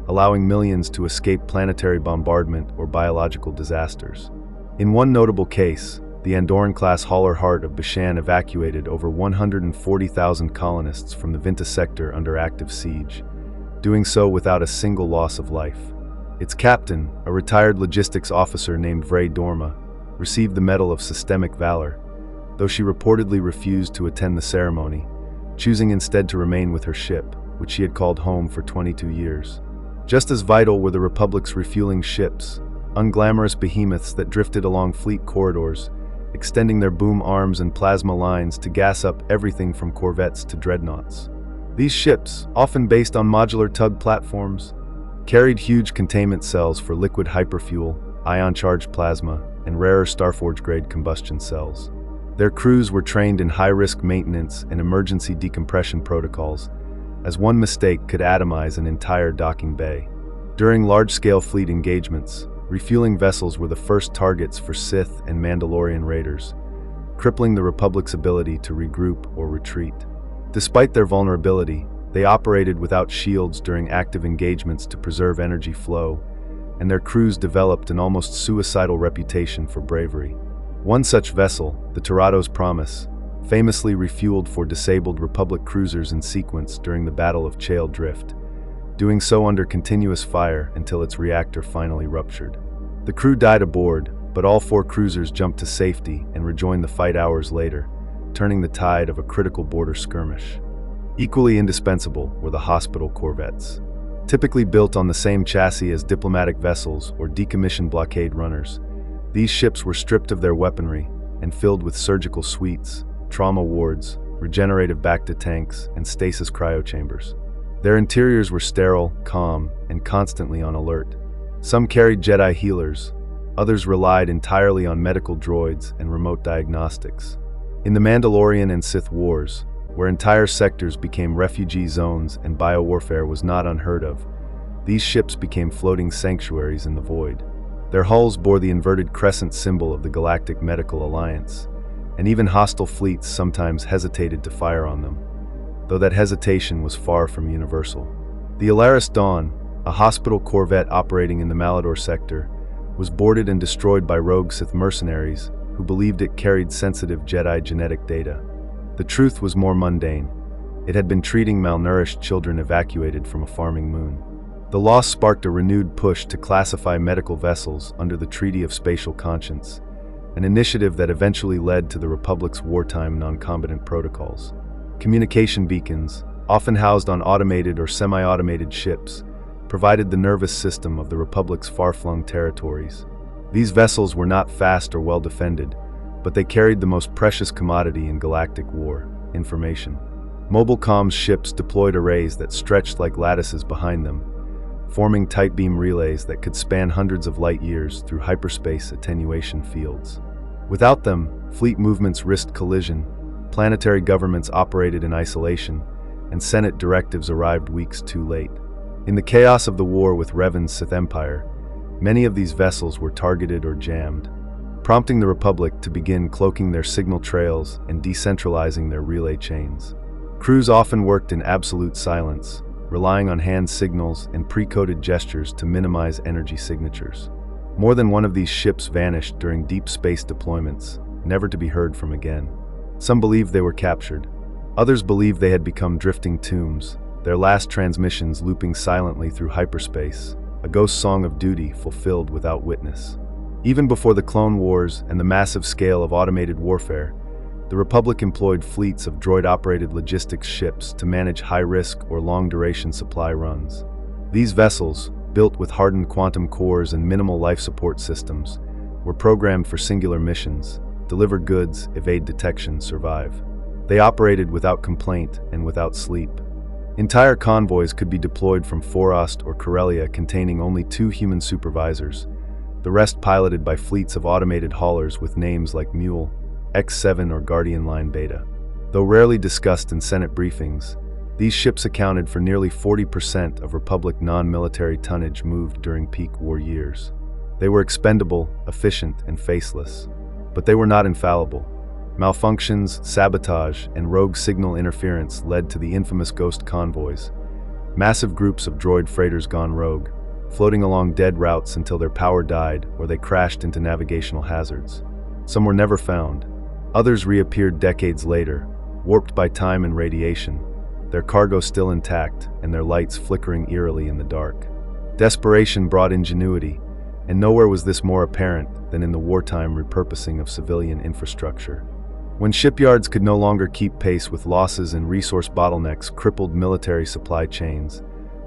allowing millions to escape planetary bombardment or biological disasters. In one notable case, the Andorran-class hauler Heart of Bashan evacuated over 140,000 colonists from the Vinta sector under active siege, doing so without a single loss of life. Its captain, a retired logistics officer named Vray Dorma, received the Medal of Systemic Valor, though she reportedly refused to attend the ceremony, choosing instead to remain with her ship, which she had called home for 22 years. Just as vital were the Republic's refueling ships, unglamorous behemoths that drifted along fleet corridors, extending their boom arms and plasma lines to gas up everything from corvettes to dreadnoughts. These ships, often based on modular tug platforms, carried huge containment cells for liquid hyperfuel, ion-charged plasma, and rarer Starforge-grade combustion cells. Their crews were trained in high-risk maintenance and emergency decompression protocols, as one mistake could atomize an entire docking bay. During large-scale fleet engagements, refueling vessels were the first targets for Sith and Mandalorian raiders, crippling the Republic's ability to regroup or retreat. Despite their vulnerability, they operated without shields during active engagements to preserve energy flow, and their crews developed an almost suicidal reputation for bravery. One such vessel, the Tirado's Promise, famously refueled for disabled Republic cruisers in sequence during the Battle of Chael Drift, doing so under continuous fire until its reactor finally ruptured. The crew died aboard, but all 4 cruisers jumped to safety and rejoined the fight hours later, turning the tide of a critical border skirmish. Equally indispensable were the hospital corvettes. Typically built on the same chassis as diplomatic vessels or decommissioned blockade runners, these ships were stripped of their weaponry and filled with surgical suites, trauma wards, regenerative Bacta tanks, and stasis cryochambers. Their interiors were sterile, calm, and constantly on alert. Some carried Jedi healers, others relied entirely on medical droids and remote diagnostics. In the Mandalorian and Sith Wars, where entire sectors became refugee zones and biowarfare was not unheard of, these ships became floating sanctuaries in the void. Their hulls bore the inverted crescent symbol of the Galactic Medical Alliance, and even hostile fleets sometimes hesitated to fire on them, though that hesitation was far from universal. The Alaris Dawn, a hospital corvette operating in the Malador sector, was boarded and destroyed by rogue Sith mercenaries who believed it carried sensitive Jedi genetic data. The truth was more mundane. It had been treating malnourished children evacuated from a farming moon. The loss sparked a renewed push to classify medical vessels under the Treaty of Spatial Conscience, an initiative that eventually led to the Republic's wartime non-combatant protocols. Communication beacons, often housed on automated or semi-automated ships, provided the nervous system of the Republic's far-flung territories. These vessels were not fast or well-defended, but they carried the most precious commodity in galactic war: information. Mobile comms ships deployed arrays that stretched like lattices behind them, forming tight beam relays that could span hundreds of light years through hyperspace attenuation fields. Without them, fleet movements risked collision, planetary governments operated in isolation, and Senate directives arrived weeks too late. In the chaos of the war with Revan's Sith Empire, many of these vessels were targeted or jammed, prompting the Republic to begin cloaking their signal trails and decentralizing their relay chains. Crews often worked in absolute silence, relying on hand signals and pre-coded gestures to minimize energy signatures. More than one of these ships vanished during deep space deployments, never to be heard from again. Some believed they were captured. Others believed they had become drifting tombs, their last transmissions looping silently through hyperspace, a ghost song of duty fulfilled without witness. Even before the Clone Wars and the massive scale of automated warfare, the Republic employed fleets of droid-operated logistics ships to manage high-risk or long-duration supply runs. These vessels, built with hardened quantum cores and minimal life support systems, were programmed for singular missions: deliver goods, evade detection, survive. They operated without complaint and without sleep. Entire convoys could be deployed from Forost or Corellia containing only 2 human supervisors, the rest piloted by fleets of automated haulers with names like Mule, X7 or Guardian Line Beta. Though rarely discussed in Senate briefings, these ships accounted for nearly 40% of Republic non-military tonnage moved during peak war years. They were expendable, efficient, and faceless. But they were not infallible. Malfunctions, sabotage, and rogue signal interference led to the infamous ghost convoys, massive groups of droid freighters gone rogue, floating along dead routes until their power died or they crashed into navigational hazards. Some were never found. Others reappeared decades later, warped by time and radiation, their cargo still intact and their lights flickering eerily in the dark. Desperation brought ingenuity, and nowhere was this more apparent than in the wartime repurposing of civilian infrastructure. When shipyards could no longer keep pace with losses and resource bottlenecks crippled military supply chains,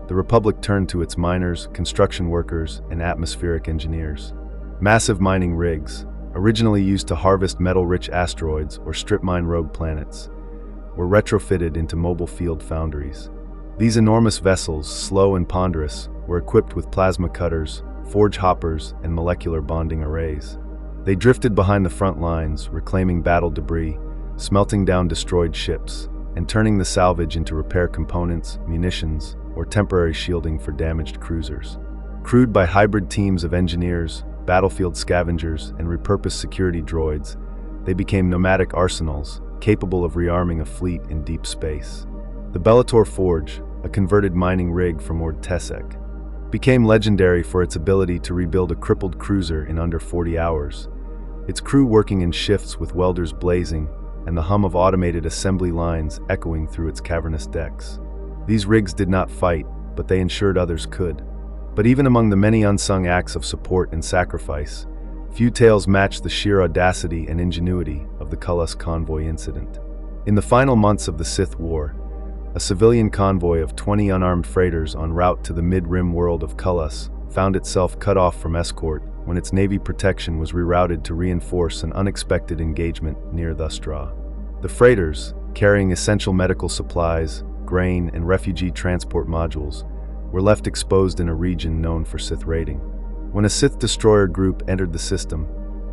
the Republic turned to its miners, construction workers, and atmospheric engineers. Massive mining rigs, originally used to harvest metal-rich asteroids or strip mine rogue planets, were retrofitted into mobile field foundries. These enormous vessels, slow and ponderous, were equipped with plasma cutters, forge hoppers, and molecular bonding arrays. They drifted behind the front lines, reclaiming battle debris, smelting down destroyed ships, and turning the salvage into repair components, munitions, or temporary shielding for damaged cruisers. Crewed by hybrid teams of engineers, battlefield scavengers, and repurposed security droids, they became nomadic arsenals, capable of rearming a fleet in deep space. The Bellator Forge, a converted mining rig from Ord Tesek, became legendary for its ability to rebuild a crippled cruiser in under 40 hours, its crew working in shifts with welders blazing and the hum of automated assembly lines echoing through its cavernous decks. These rigs did not fight, but they ensured others could. But even among the many unsung acts of support and sacrifice, few tales matched the sheer audacity and ingenuity of the Cullis convoy incident. In the final months of the Sith War, a civilian convoy of 20 unarmed freighters en route to the mid-rim world of Cullis found itself cut off from escort when its Navy protection was rerouted to reinforce an unexpected engagement near Thustra. The freighters, carrying essential medical supplies, grain, and refugee transport modules, were left exposed in a region known for Sith raiding. When a Sith destroyer group entered the system,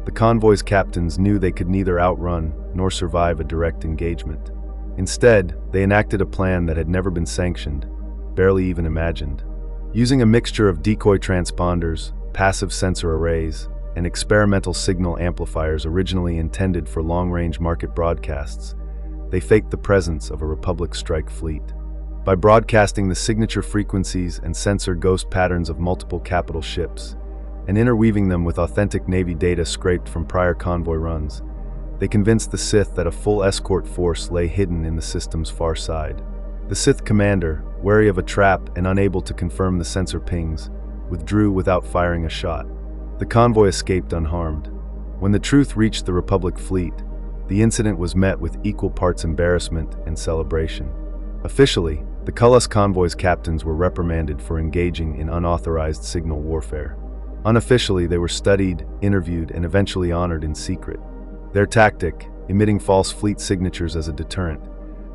the convoy's captains knew they could neither outrun nor survive a direct engagement. Instead, they enacted a plan that had never been sanctioned, barely even imagined. Using a mixture of decoy transponders, passive sensor arrays, and experimental signal amplifiers originally intended for long-range market broadcasts, they faked the presence of a Republic strike fleet. By broadcasting the signature frequencies and sensor ghost patterns of multiple capital ships, and interweaving them with authentic Navy data scraped from prior convoy runs, they convinced the Sith that a full escort force lay hidden in the system's far side. The Sith commander, wary of a trap and unable to confirm the sensor pings, withdrew without firing a shot. The convoy escaped unharmed. When the truth reached the Republic fleet, the incident was met with equal parts embarrassment and celebration. Officially, the Cullis convoy's captains were reprimanded for engaging in unauthorized signal warfare. Unofficially, they were studied, interviewed, and eventually honored in secret. Their tactic, emitting false fleet signatures as a deterrent,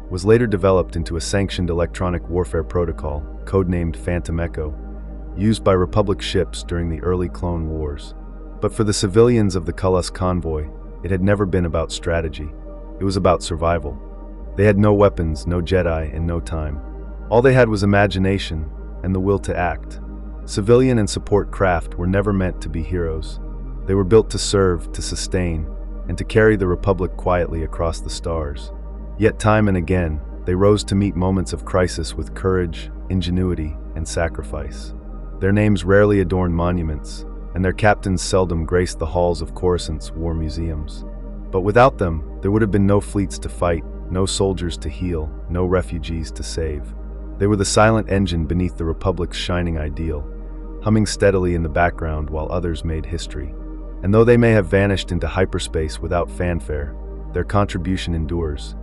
was later developed into a sanctioned electronic warfare protocol, codenamed Phantom Echo, used by Republic ships during the early Clone Wars. But for the civilians of the Cullis convoy, it had never been about strategy. It was about survival. They had no weapons, no Jedi, and no time. All they had was imagination and the will to act. Civilian and support craft were never meant to be heroes. They were built to serve, to sustain, and to carry the Republic quietly across the stars. Yet time and again, they rose to meet moments of crisis with courage, ingenuity, and sacrifice. Their names rarely adorn monuments, and their captains seldom graced the halls of Coruscant's war museums. But without them, there would have been no fleets to fight, no soldiers to heal, no refugees to save. They were the silent engine beneath the Republic's shining ideal, humming steadily in the background while others made history. And though they may have vanished into hyperspace without fanfare, their contribution endures.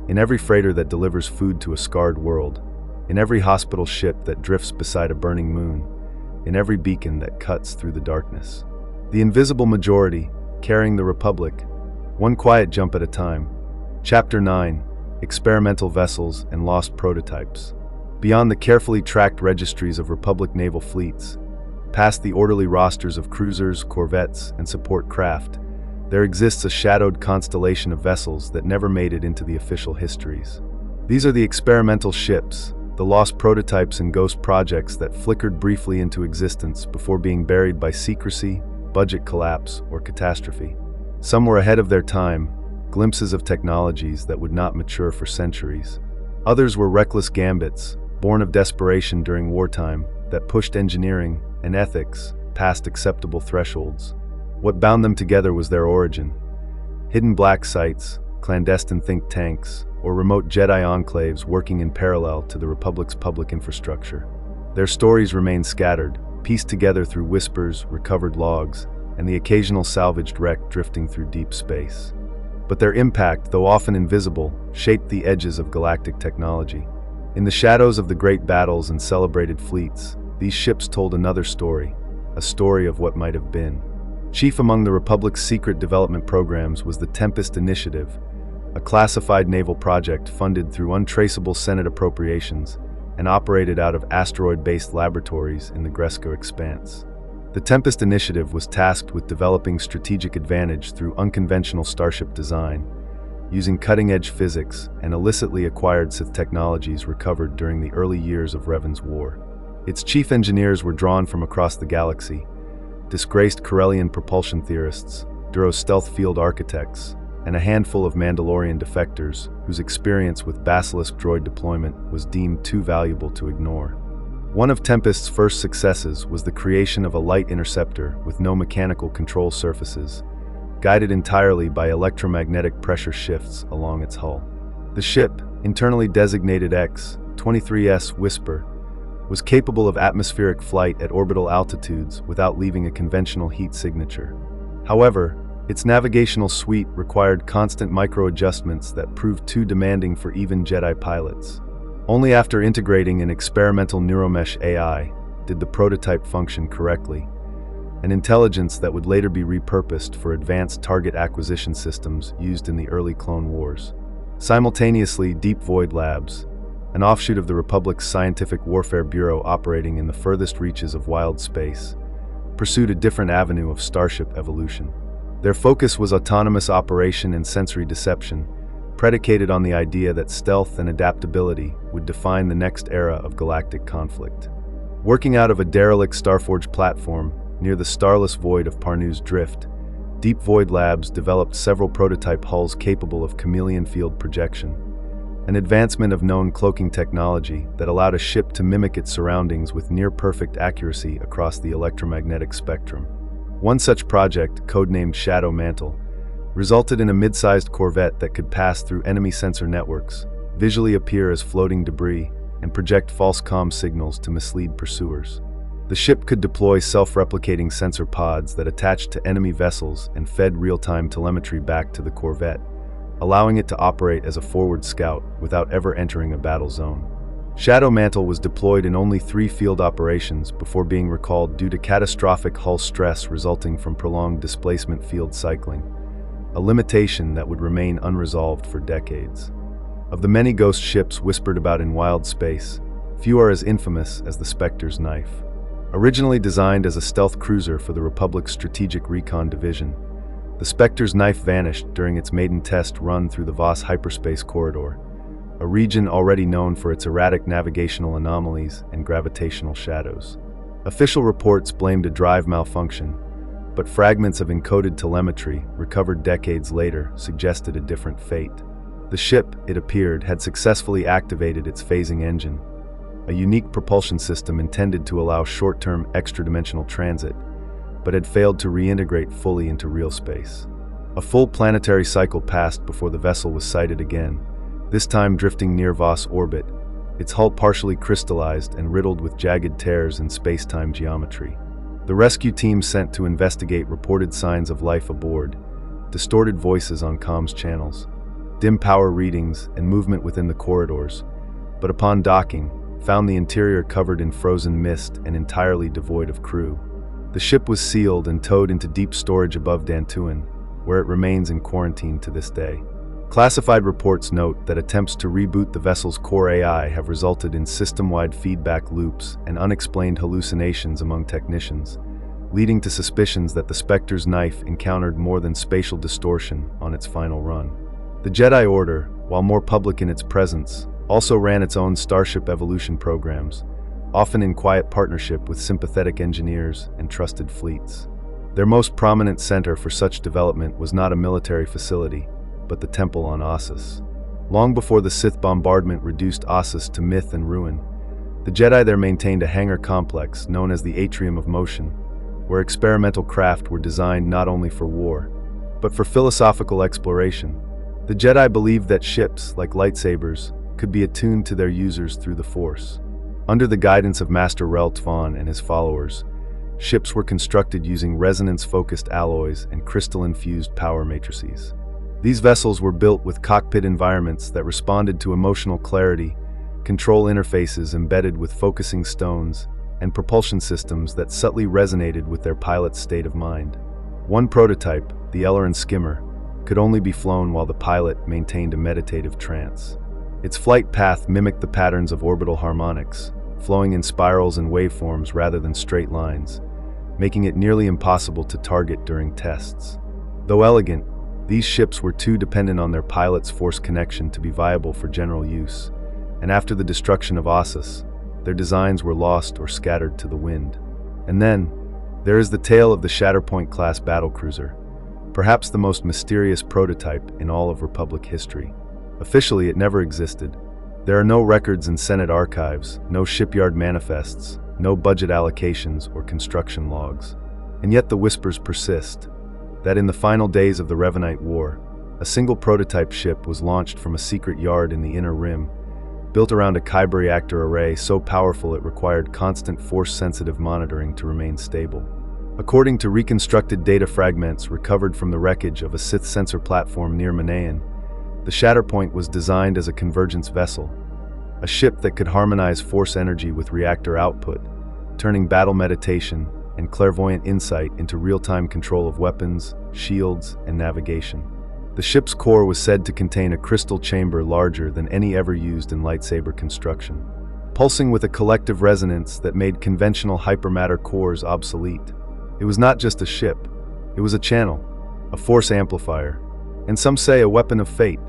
In every freighter that delivers food to a scarred world, in every hospital ship that drifts beside a burning moon, in every beacon that cuts through the darkness. The invisible majority, carrying the Republic, one quiet jump at a time. Chapter 9, Experimental Vessels and Lost Prototypes. Beyond the carefully tracked registries of Republic naval fleets, Past the orderly rosters of cruisers, corvettes, and support craft, there exists a shadowed constellation of vessels that never made it into the official histories. These are the experimental ships, the lost prototypes and ghost projects that flickered briefly into existence before being buried by secrecy, budget collapse, or catastrophe. Some were ahead of their time, glimpses of technologies that would not mature for centuries. Others were reckless gambits, born of desperation during wartime, that pushed engineering and ethics past acceptable thresholds. What bound them together was their origin. Hidden black sites, clandestine think tanks, or remote Jedi enclaves working in parallel to the Republic's public infrastructure. Their stories remain scattered, pieced together through whispers, recovered logs, and the occasional salvaged wreck drifting through deep space. But their impact, though often invisible, shaped the edges of galactic technology. In the shadows of the great battles and celebrated fleets, these ships told another story, a story of what might have been. Chief among the Republic's secret development programs was the Tempest Initiative, a classified naval project funded through untraceable Senate appropriations and operated out of asteroid-based laboratories in the Gresko expanse. The Tempest Initiative was tasked with developing strategic advantage through unconventional starship design, using cutting-edge physics and illicitly acquired Sith technologies recovered during the early years of Revan's war. Its chief engineers were drawn from across the galaxy, disgraced Corellian propulsion theorists, Duro's stealth field architects, and a handful of Mandalorian defectors whose experience with basilisk droid deployment was deemed too valuable to ignore. One of Tempest's first successes was the creation of a light interceptor with no mechanical control surfaces, guided entirely by electromagnetic pressure shifts along its hull. The ship, internally designated X-23S Whisper, was capable of atmospheric flight at orbital altitudes without leaving a conventional heat signature. However, its navigational suite required constant micro-adjustments that proved too demanding for even Jedi pilots. Only after integrating an experimental neuromesh AI did the prototype function correctly, an intelligence that would later be repurposed for advanced target acquisition systems used in the early Clone Wars. Simultaneously, Deep Void Labs, an offshoot of the Republic's Scientific Warfare Bureau operating in the furthest reaches of wild space, pursued a different avenue of starship evolution. Their focus was autonomous operation and sensory deception, predicated on the idea that stealth and adaptability would define the next era of galactic conflict. Working out of a derelict Starforge platform near the starless void of Parnu's Drift, Deep Void Labs developed several prototype hulls capable of chameleon field projection, an advancement of known cloaking technology that allowed a ship to mimic its surroundings with near-perfect accuracy across the electromagnetic spectrum. One such project, codenamed Shadow Mantle, resulted in a mid-sized corvette that could pass through enemy sensor networks, visually appear as floating debris, and project false comm signals to mislead pursuers. The ship could deploy self-replicating sensor pods that attached to enemy vessels and fed real-time telemetry back to the corvette, allowing it to operate as a forward scout without ever entering a battle zone. Shadow Mantle was deployed in only 3 field operations before being recalled due to catastrophic hull stress resulting from prolonged displacement field cycling, a limitation that would remain unresolved for decades. Of the many ghost ships whispered about in wild space, few are as infamous as the Spectre's Knife. Originally designed as a stealth cruiser for the Republic's Strategic Recon Division, the Spectre's Knife vanished during its maiden test run through the Voss hyperspace corridor, a region already known for its erratic navigational anomalies and gravitational shadows. Official reports blamed a drive malfunction, but fragments of encoded telemetry recovered decades later suggested a different fate. The ship, it appeared, had successfully activated its phasing engine, a unique propulsion system intended to allow short-term extra-dimensional transit, but had failed to reintegrate fully into real space. A full planetary cycle passed before the vessel was sighted again, this time drifting near Voss orbit, its hull partially crystallized and riddled with jagged tears in space-time geometry. The rescue team sent to investigate reported signs of life aboard, distorted voices on comms channels, dim power readings, and movement within the corridors, but upon docking, found the interior covered in frozen mist and entirely devoid of crew. The ship was sealed and towed into deep storage above Dantooine, where it remains in quarantine to this day. Classified reports note that attempts to reboot the vessel's core AI have resulted in system-wide feedback loops and unexplained hallucinations among technicians, leading to suspicions that the Spectre's knife encountered more than spatial distortion on its final run. The Jedi Order, while more public in its presence, also ran its own Starship evolution programs, often in quiet partnership with sympathetic engineers and trusted fleets. Their most prominent center for such development was not a military facility, but the Temple on Ossus. Long before the Sith bombardment reduced Ossus to myth and ruin, the Jedi there maintained a hangar complex known as the Atrium of Motion, where experimental craft were designed not only for war, but for philosophical exploration. The Jedi believed that ships, like lightsabers, could be attuned to their users through the Force. Under the guidance of Master Rel Tvan and his followers, ships were constructed using resonance-focused alloys and crystal-infused power matrices. These vessels were built with cockpit environments that responded to emotional clarity, control interfaces embedded with focusing stones, and propulsion systems that subtly resonated with their pilot's state of mind. One prototype, the Ellerin Skimmer, could only be flown while the pilot maintained a meditative trance. Its flight path mimicked the patterns of orbital harmonics, flowing in spirals and waveforms rather than straight lines, making it nearly impossible to target during tests. Though elegant, these ships were too dependent on their pilot's Force connection to be viable for general use, and after the destruction of Ossus, their designs were lost or scattered to the wind. And then, there is the tale of the Shatterpoint-class battlecruiser, perhaps the most mysterious prototype in all of Republic history. Officially, it never existed. There are no records in Senate archives, no shipyard manifests, no budget allocations or construction logs. And yet the whispers persist, that in the final days of the Revanite War, a single prototype ship was launched from a secret yard in the Inner Rim, built around a Kyber reactor array so powerful it required constant Force-sensitive monitoring to remain stable. According to reconstructed data fragments recovered from the wreckage of a Sith sensor platform near Manayan, the Shatterpoint was designed as a convergence vessel, a ship that could harmonize Force energy with reactor output, turning battle meditation and clairvoyant insight into real-time control of weapons, shields, and navigation. The ship's core was said to contain a crystal chamber larger than any ever used in lightsaber construction, pulsing with a collective resonance that made conventional hypermatter cores obsolete. It was not just a ship, it was a channel, a Force amplifier, and some say a weapon of fate.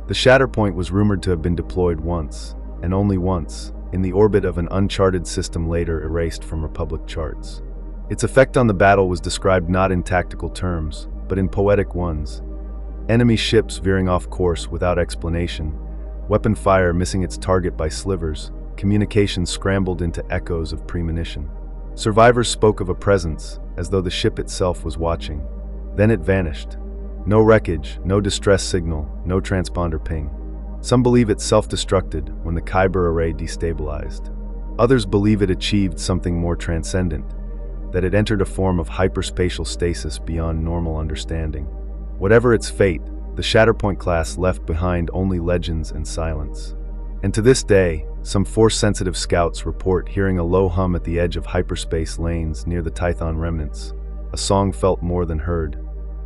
The Shatterpoint was rumored to have been deployed once, and only once, in the orbit of an uncharted system later erased from Republic charts. Its effect on the battle was described not in tactical terms, but in poetic ones. Enemy ships veering off course without explanation, weapon fire missing its target by slivers, communications scrambled into echoes of premonition. Survivors spoke of a presence, as though the ship itself was watching. Then it vanished. No wreckage, no distress signal, no transponder ping. Some believe it self-destructed when the Kyber array destabilized. Others believe it achieved something more transcendent, that it entered a form of hyperspatial stasis beyond normal understanding. Whatever its fate, the Shatterpoint-class left behind only legends and silence. And to this day, some Force-sensitive scouts report hearing a low hum at the edge of hyperspace lanes near the Tython remnants, a song felt more than heard,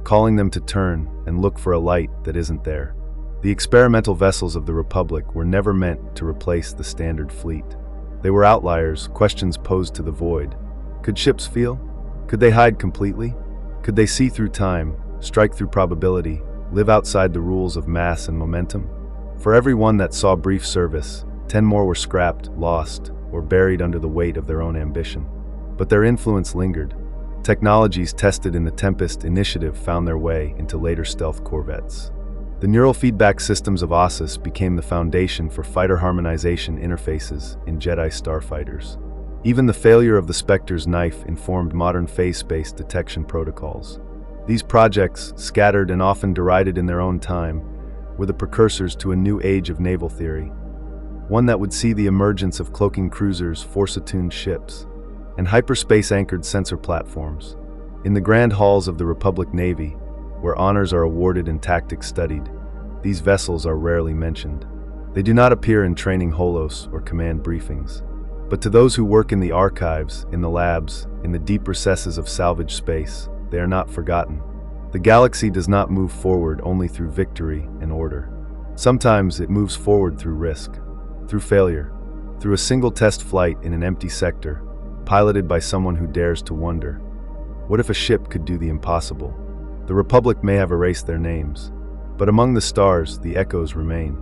calling them to turn and look for a light that isn't there. The experimental vessels of the Republic were never meant to replace the standard fleet. They were outliers, questions posed to the void. Could ships feel? Could they hide completely? Could they see through time, strike through probability, live outside the rules of mass and momentum? For every one that saw brief service, 10 more were scrapped, lost, or buried under the weight of their own ambition. But their influence lingered. Technologies tested in the Tempest initiative found their way into later stealth corvettes. The neural feedback systems of Ossus became the foundation for fighter harmonization interfaces in Jedi Starfighters. Even the failure of the Spectre's knife informed modern phase space detection protocols. These projects, scattered and often derided in their own time, were the precursors to a new age of naval theory, one that would see the emergence of cloaking cruisers, Force-attuned ships, and hyperspace-anchored sensor platforms. In the grand halls of the Republic Navy, where honors are awarded and tactics studied, these vessels are rarely mentioned. They do not appear in training holos or command briefings. But to those who work in the archives, in the labs, in the deep recesses of salvage space, they are not forgotten. The galaxy does not move forward only through victory and order. Sometimes it moves forward through risk, through failure, through a single test flight in an empty sector, piloted by someone who dares to wonder. What if a ship could do the impossible? The Republic may have erased their names, but among the stars, the echoes remain.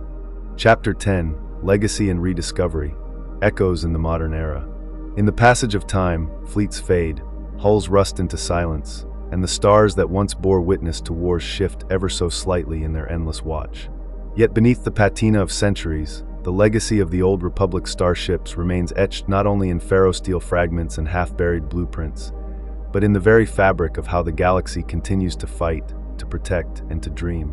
Chapter 10, Legacy and Rediscovery, Echoes in the Modern Era. In the passage of time, fleets fade, hulls rust into silence, and the stars that once bore witness to wars shift ever so slightly in their endless watch. Yet beneath the patina of centuries, the legacy of the old Republic starships remains etched not only in ferrosteel fragments and half-buried blueprints, but in the very fabric of how the galaxy continues to fight, to protect, and to dream.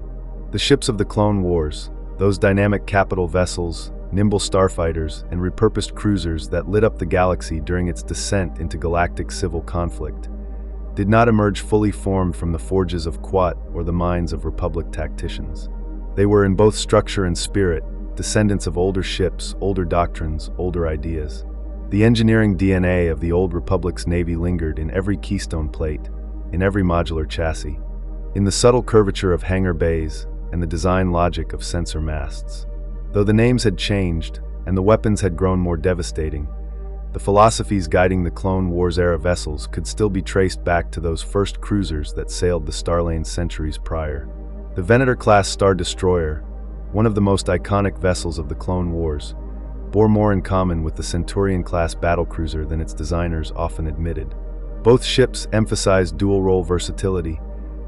The ships of the Clone Wars, those dynamic capital vessels, nimble starfighters, and repurposed cruisers that lit up the galaxy during its descent into galactic civil conflict, did not emerge fully formed from the forges of Quat or the minds of Republic tacticians. They were in both structure and spirit, descendants of older ships, older doctrines, older ideas. The engineering DNA of the old Republic's Navy lingered in every keystone plate, in every modular chassis, in the subtle curvature of hangar bays, and the design logic of sensor masts. Though the names had changed, and the weapons had grown more devastating, the philosophies guiding the Clone Wars-era vessels could still be traced back to those first cruisers that sailed the Starlane centuries prior. The Venator-class Star Destroyer, one of the most iconic vessels of the Clone Wars, bore more in common with the Centurion-class battlecruiser than its designers often admitted. Both ships emphasized dual-role versatility,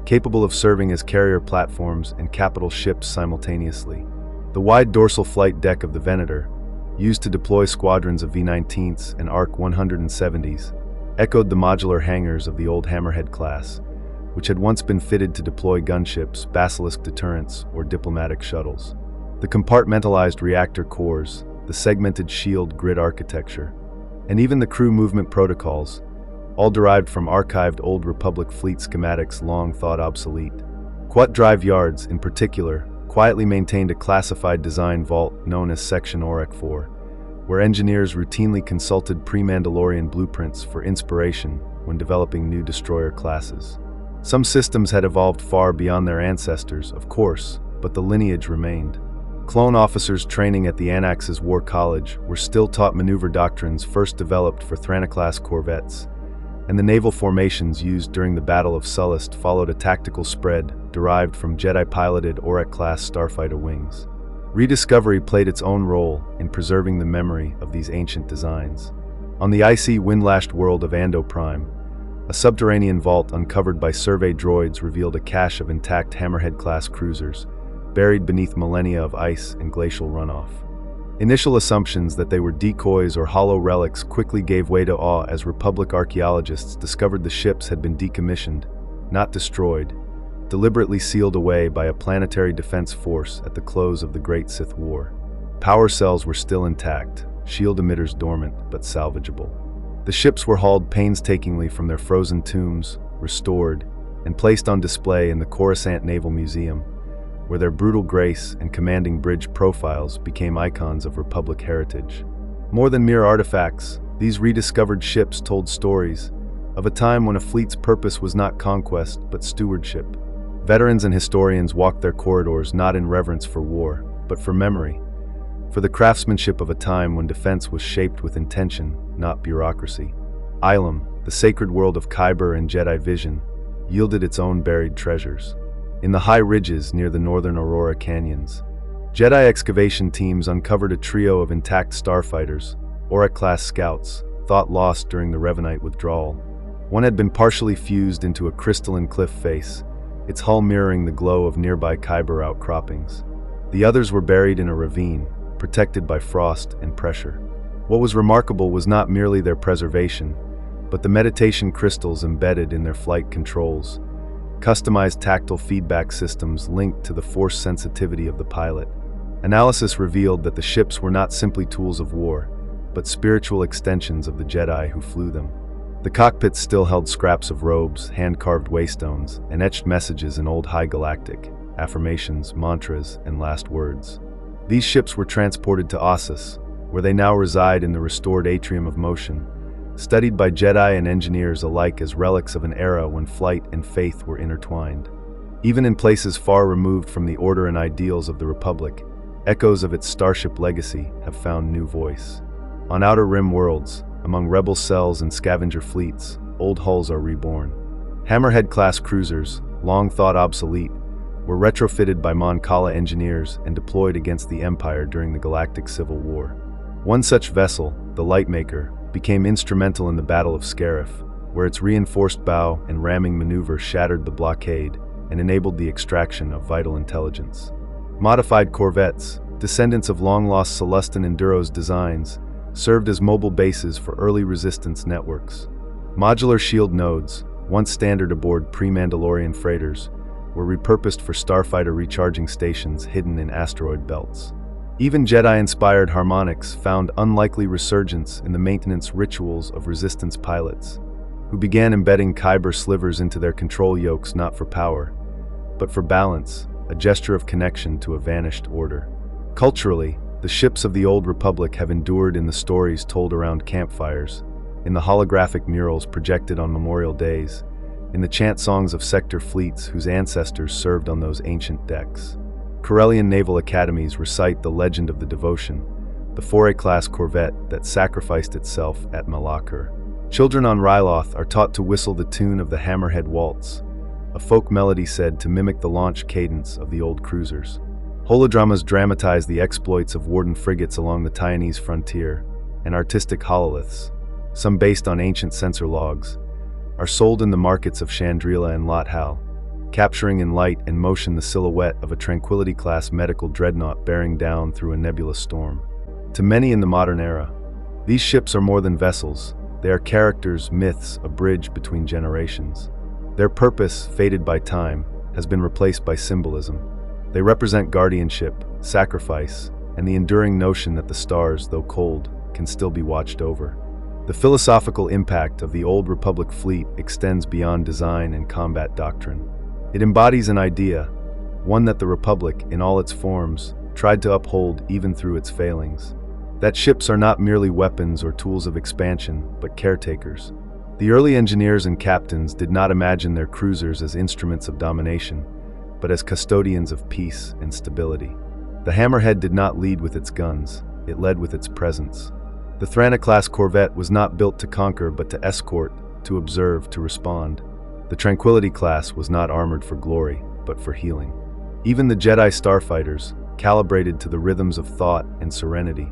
capable of serving as carrier platforms and capital ships simultaneously. The wide dorsal flight deck of the Venator, used to deploy squadrons of V-19s and ARC 170s, echoed the modular hangars of the old Hammerhead-class, which had once been fitted to deploy gunships, basilisk deterrents, or diplomatic shuttles. The compartmentalized reactor cores, the segmented shield grid architecture, and even the crew movement protocols, all derived from archived old Republic fleet schematics long thought obsolete. Quat drive yards, in particular, quietly maintained a classified design vault known as Section Orec 4, where engineers routinely consulted pre-Mandalorian blueprints for inspiration when developing new destroyer classes. Some systems had evolved far beyond their ancestors, of course, but the lineage remained. Clone officers training at the Anax's War College were still taught maneuver doctrines first developed for Thrawn-class corvettes, and the naval formations used during the Battle of Sullust followed a tactical spread derived from Jedi-piloted Auric-class starfighter wings. Rediscovery played its own role in preserving the memory of these ancient designs. On the icy, wind-lashed world of Ando Prime, a subterranean vault uncovered by survey droids revealed a cache of intact Hammerhead-class cruisers, buried beneath millennia of ice and glacial runoff. Initial assumptions that they were decoys or hollow relics quickly gave way to awe as Republic archaeologists discovered the ships had been decommissioned, not destroyed, deliberately sealed away by a planetary defense force at the close of the Great Sith War. Power cells were still intact, shield emitters dormant but salvageable. The ships were hauled painstakingly from their frozen tombs, restored, and placed on display in the Coruscant Naval Museum, where their brutal grace and commanding bridge profiles became icons of Republic heritage. More than mere artifacts, these rediscovered ships told stories of a time when a fleet's purpose was not conquest but stewardship. Veterans and historians walked their corridors not in reverence for war, but for memory, for the craftsmanship of a time when defense was shaped with intention, not bureaucracy. Ilum, the sacred world of Kyber and Jedi vision, yielded its own buried treasures. In the high ridges near the northern Aurora Canyons, Jedi excavation teams uncovered a trio of intact starfighters, Auric-class scouts, thought lost during the Revanite withdrawal. One had been partially fused into a crystalline cliff face, its hull mirroring the glow of nearby Kyber outcroppings. The others were buried in a ravine, protected by frost and pressure. What was remarkable was not merely their preservation, but the meditation crystals embedded in their flight controls, customized tactile feedback systems linked to the force sensitivity of the pilot. Analysis revealed that the ships were not simply tools of war, but spiritual extensions of the Jedi who flew them. The cockpits still held scraps of robes, hand-carved waystones, and etched messages in old High Galactic, affirmations, mantras, and last words. These ships were transported to Ossus, where they now reside in the restored Atrium of Motion, studied by Jedi and engineers alike as relics of an era when flight and faith were intertwined. Even in places far removed from the order and ideals of the Republic, echoes of its starship legacy have found new voice. On Outer Rim worlds, among rebel cells and scavenger fleets, old hulls are reborn. Hammerhead-class cruisers, long thought obsolete, were retrofitted by Mon Cala engineers and deployed against the Empire during the Galactic Civil War. One such vessel, the Lightmaker, became instrumental in the Battle of Scarif, where its reinforced bow and ramming maneuver shattered the blockade and enabled the extraction of vital intelligence. Modified corvettes, descendants of long-lost Celestin Enduro's designs, served as mobile bases for early resistance networks. Modular shield nodes, once standard aboard pre-Mandalorian freighters, were repurposed for starfighter recharging stations hidden in asteroid belts. Even Jedi-inspired harmonics found unlikely resurgence in the maintenance rituals of Resistance pilots, who began embedding Kyber slivers into their control yokes not for power, but for balance, a gesture of connection to a vanished order. Culturally, the ships of the Old Republic have endured in the stories told around campfires, in the holographic murals projected on Memorial Days, in the chant songs of sector fleets whose ancestors served on those ancient decks. Corellian naval academies recite the legend of the Devotion, the Foray-class corvette that sacrificed itself at Malak. Children on Ryloth are taught to whistle the tune of the Hammerhead Waltz, a folk melody said to mimic the launch cadence of the old cruisers. Holodramas dramatize the exploits of warden frigates along the Taiwanese frontier, and artistic hololiths, some based on ancient sensor logs, are sold in the markets of Chandrila and Lothal, capturing in light and motion the silhouette of a Tranquility-class medical dreadnought bearing down through a nebulous storm. To many in the modern era, these ships are more than vessels. They are characters, myths, a bridge between generations. Their purpose, faded by time, has been replaced by symbolism. They represent guardianship, sacrifice, and the enduring notion that the stars, though cold, can still be watched over. The philosophical impact of the Old Republic fleet extends beyond design and combat doctrine. It embodies an idea, one that the Republic, in all its forms, tried to uphold even through its failings. That ships are not merely weapons or tools of expansion, but caretakers. The early engineers and captains did not imagine their cruisers as instruments of domination, but as custodians of peace and stability. The Hammerhead did not lead with its guns, it led with its presence. The Thranna-class corvette was not built to conquer but to escort, to observe, to respond. The Tranquility-class was not armored for glory, but for healing. Even the Jedi Starfighters, calibrated to the rhythms of thought and serenity,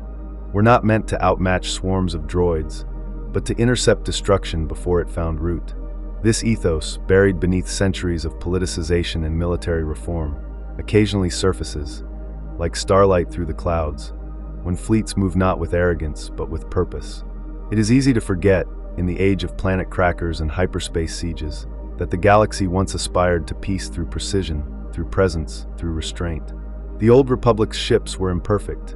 were not meant to outmatch swarms of droids, but to intercept destruction before it found root. This ethos, buried beneath centuries of politicization and military reform, occasionally surfaces, like starlight through the clouds, when fleets move not with arrogance but with purpose. It is easy to forget, in the age of planet crackers and hyperspace sieges, that the galaxy once aspired to peace through precision, through presence, through restraint. The Old Republic's ships were imperfect.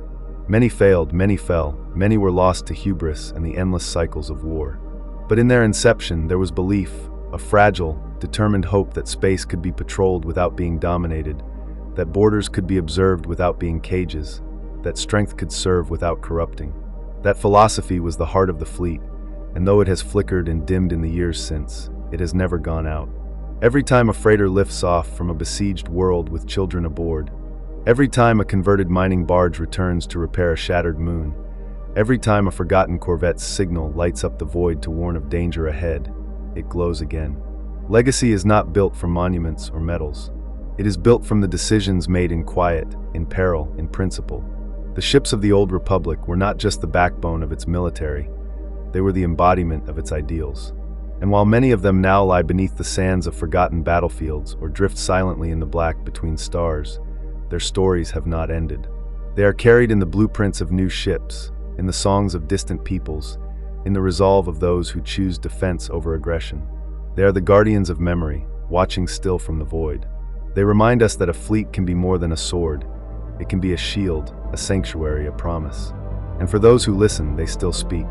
Many failed, many fell, many were lost to hubris and the endless cycles of war. But in their inception there was belief, a fragile, determined hope that space could be patrolled without being dominated, that borders could be observed without being cages, that strength could serve without corrupting. That philosophy was the heart of the fleet, and though it has flickered and dimmed in the years since, it has never gone out. Every time a freighter lifts off from a besieged world with children aboard, every time a converted mining barge returns to repair a shattered moon, every time a forgotten corvette's signal lights up the void to warn of danger ahead, it glows again. Legacy is not built from monuments or medals. It is built from the decisions made in quiet, in peril, in principle. The ships of the Old Republic were not just the backbone of its military, they were the embodiment of its ideals. And while many of them now lie beneath the sands of forgotten battlefields or drift silently in the black between stars, their stories have not ended. They are carried in the blueprints of new ships, in the songs of distant peoples, in the resolve of those who choose defense over aggression. They are the guardians of memory, watching still from the void. They remind us that a fleet can be more than a sword. It can be a shield, a sanctuary, a promise. And for those who listen, they still speak.